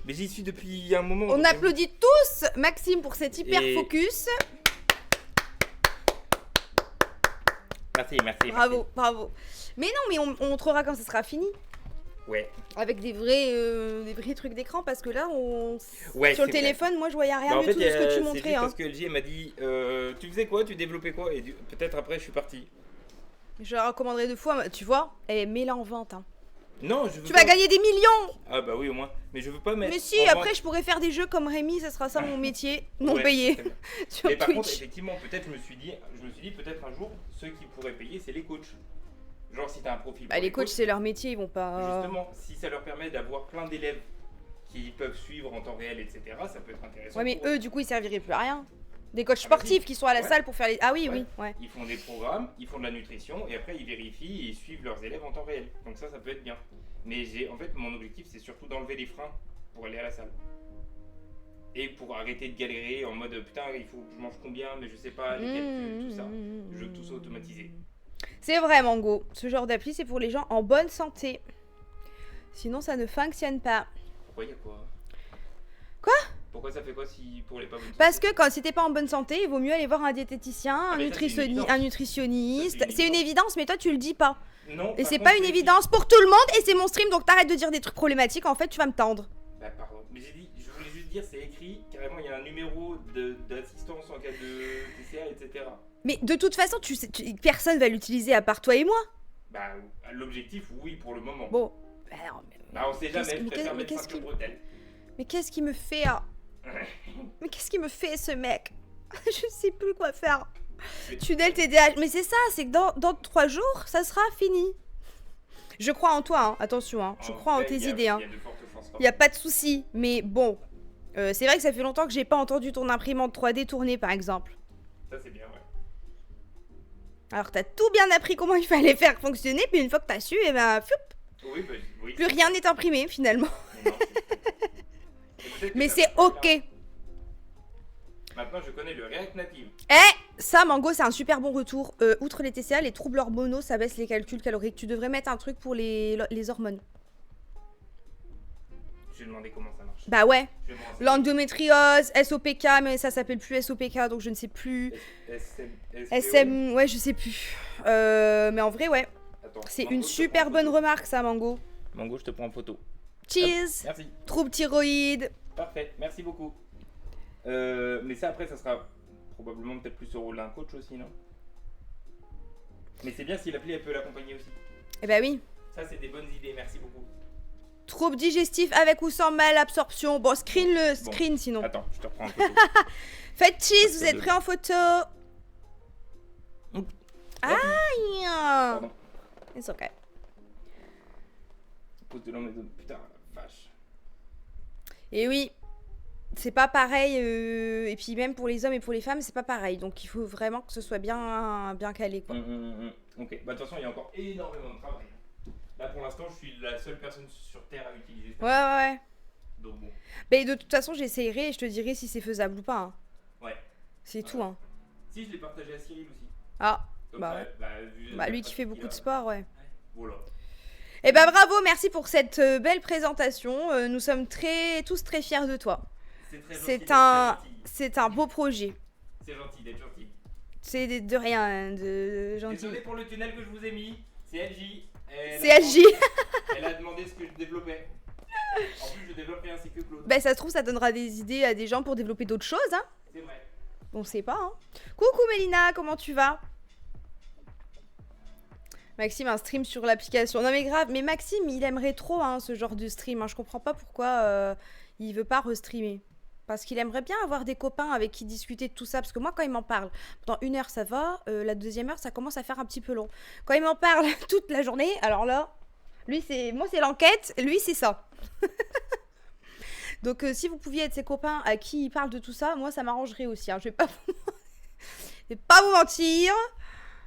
Mais j'y suis depuis un moment. On applaudit tous Maxime pour cet hyper Et- focus. Merci. Bravo. Mais non, mais on montrera quand ça sera fini. Ouais. Avec des vrais trucs d'écran parce que là, Ouais, sur le c'est vrai. téléphone, moi je voyais rien Bah, en du fait, tout de ce que tu c'est montrais. juste Hein. parce que LG m'a dit tu faisais quoi, tu développais quoi, et peut-être après je suis parti. Je la recommanderais 2 fois, tu vois. Et mets-la en vente. Hein. Non, je veux Tu pas... vas gagner des millions. Ah bah oui, au moins. Mais je veux pas mettre. Mais si, en après vente- je pourrais faire des jeux comme Rémi, ça sera ça mon métier, non Ouais, payé c'est très bien. sur Mais par contre, Twitch. effectivement, peut-être je me suis dit peut-être un jour, ceux qui pourraient payer, c'est les coachs. Genre si t'as un profil. Bah, pour les coachs, c'est leur métier, ils vont pas. Justement, si ça leur permet d'avoir plein d'élèves qui peuvent suivre en temps réel, etc., ça peut être intéressant. Ouais, mais pour eux, du coup, ils serviraient plus à rien. Des coachs Ah, bah, sportifs si. qui sont à la Ouais. salle pour faire les. Ah oui, Ouais. ouais. Ils font des programmes, ils font de la nutrition, et après ils vérifient et ils suivent leurs élèves en temps réel. Donc ça peut être bien. Mais en fait, mon objectif, c'est surtout d'enlever les freins pour aller à la salle. Et pour arrêter de galérer en mode putain, il faut que je mange combien, mais je sais pas, les calculs, tout ça. Je veux tout ça automatiser. C'est vrai, Mango. Ce genre d'appli, c'est pour les gens en bonne santé. Sinon, ça ne fonctionne pas. Pourquoi il y a quoi? Quoi? Pourquoi ça fait quoi si pour les pas bonnes Parce que si t'es pas en bonne santé, il vaut mieux aller voir un diététicien, mais ça, c'est une évidence. un nutritionniste. Ça, c'est une C'est une évidence, mais toi, tu le dis pas. Non. Et par c'est contre, pas une j'ai- évidence pour tout le monde, et c'est mon stream, donc t'arrêtes de dire des trucs problématiques. En fait, tu vas me tendre. Bah pardon, mais je voulais juste dire, c'est écrit, carrément il y a un numéro d'assistance en cas de TCA, etc. Mais de toute façon, personne va l'utiliser à part toi et moi. Bah, l'objectif, oui, pour le moment. Bon. Bah, non, Bah, on sait jamais, je préfère mettre qu'est-ce ceinture qui... bretelle. Mais qu'est-ce qu'il me fait hein? Mais qu'est-ce qu'il me fait ce mec? Je sais plus quoi faire. Tunnel TDAH. Mais c'est ça, c'est que dans 3 jours, ça sera fini. Je crois en toi, hein. Attention, hein. Je crois en tes idées. Hein. Il y a de fortes chances. Il n'y a pas de souci. Mais bon, c'est vrai que ça fait longtemps que j'ai pas entendu ton imprimante 3D tourner, par exemple. Ça, c'est bien, ouais. Alors, t'as tout bien appris comment il fallait faire fonctionner, puis une fois que t'as su, et ben, fioup, Oui, bah, oui. plus rien n'est imprimé, finalement. Non, Mais c'est ok. Maintenant, je connais le React Native. Ça, Mango, c'est un super bon retour. Outre les TCA, les troubles hormonaux, ça baisse les calculs caloriques. Tu devrais mettre un truc pour les hormones. Je vais demander comment ça marche. Bah ouais. Je vais me renseigner. L'endométriose, SOPK, mais ça s'appelle plus SOPK, donc je ne sais plus. SM, ouais, je sais plus. Mais en vrai, ouais. Attends, C'est Mango, une je te super prends en bonne photo. remarque, ça, Mango. Mango, je te prends en photo. Cheers. Merci. Troubles thyroïdes. Parfait, merci beaucoup. Mais ça, après, ça sera probablement peut-être plus au rôle d'un coach aussi, non? Mais c'est bien si l'appli, elle peut l'accompagner aussi. Eh bah oui. Ça, c'est des bonnes idées, merci beaucoup. Troubles digestifs avec ou sans malabsorption. Bon, screen Bon. screen sinon. Attends, je te reprends en photo. Faites cheese, vous Ça êtes de- prêts en photo? Aïe. Pardon. It's okay. Pose de l'homme et de... Putain, la vache. Et oui, c'est pas pareil. Et puis même pour les hommes et pour les femmes, c'est pas pareil. Donc il faut vraiment que ce soit bien calé, quoi. Ok, bah de toute façon, il y a encore énormément de travail. Là, pour l'instant, je suis la seule personne sur Terre à utiliser ça. Ouais. Donc bon, Mais de toute façon, j'essayerai et je te dirai si c'est faisable ou pas. Hein. ouais. C'est tout, hein. Si, je l'ai partagé à Cyril aussi. Ah, Comme bah ça, ouais. vu Bah la lui qui fait pratique beaucoup qu'il de a. sport, ouais. Ouais, voilà. Et bah bravo, merci pour cette belle présentation. Nous sommes tous très fiers de toi. C'est très gentil. C'est d'être un, très gentil. c'est un beau projet. C'est gentil d'être gentil. C'est de rien, de gentil. Désolé pour le tunnel que je vous ai mis. C'est LJ. C'est LJ. Elle a demandé ce que je développais. En plus, je développe rien, c'est que Claude. Bah ça se trouve, ça donnera des idées à des gens pour développer d'autres choses, hein. C'est vrai. On sait pas, hein. Coucou Mélina, comment tu vas? Maxime, un stream sur l'application. Non mais grave, mais Maxime, il aimerait trop hein, ce genre de stream. Hein. Je comprends pas pourquoi il veut pas restreamer. Parce qu'il aimerait bien avoir des copains avec qui discuter de tout ça. Parce que moi, quand il m'en parle, pendant 1 heure, ça va. La deuxième heure, ça commence à faire un petit peu long. Quand il m'en parle toute la journée, alors là, moi, c'est l'enquête. Lui, c'est ça. Donc, si vous pouviez être ses copains à qui il parle de tout ça, moi, ça m'arrangerait aussi. Hein. Je vais pas vous mentir.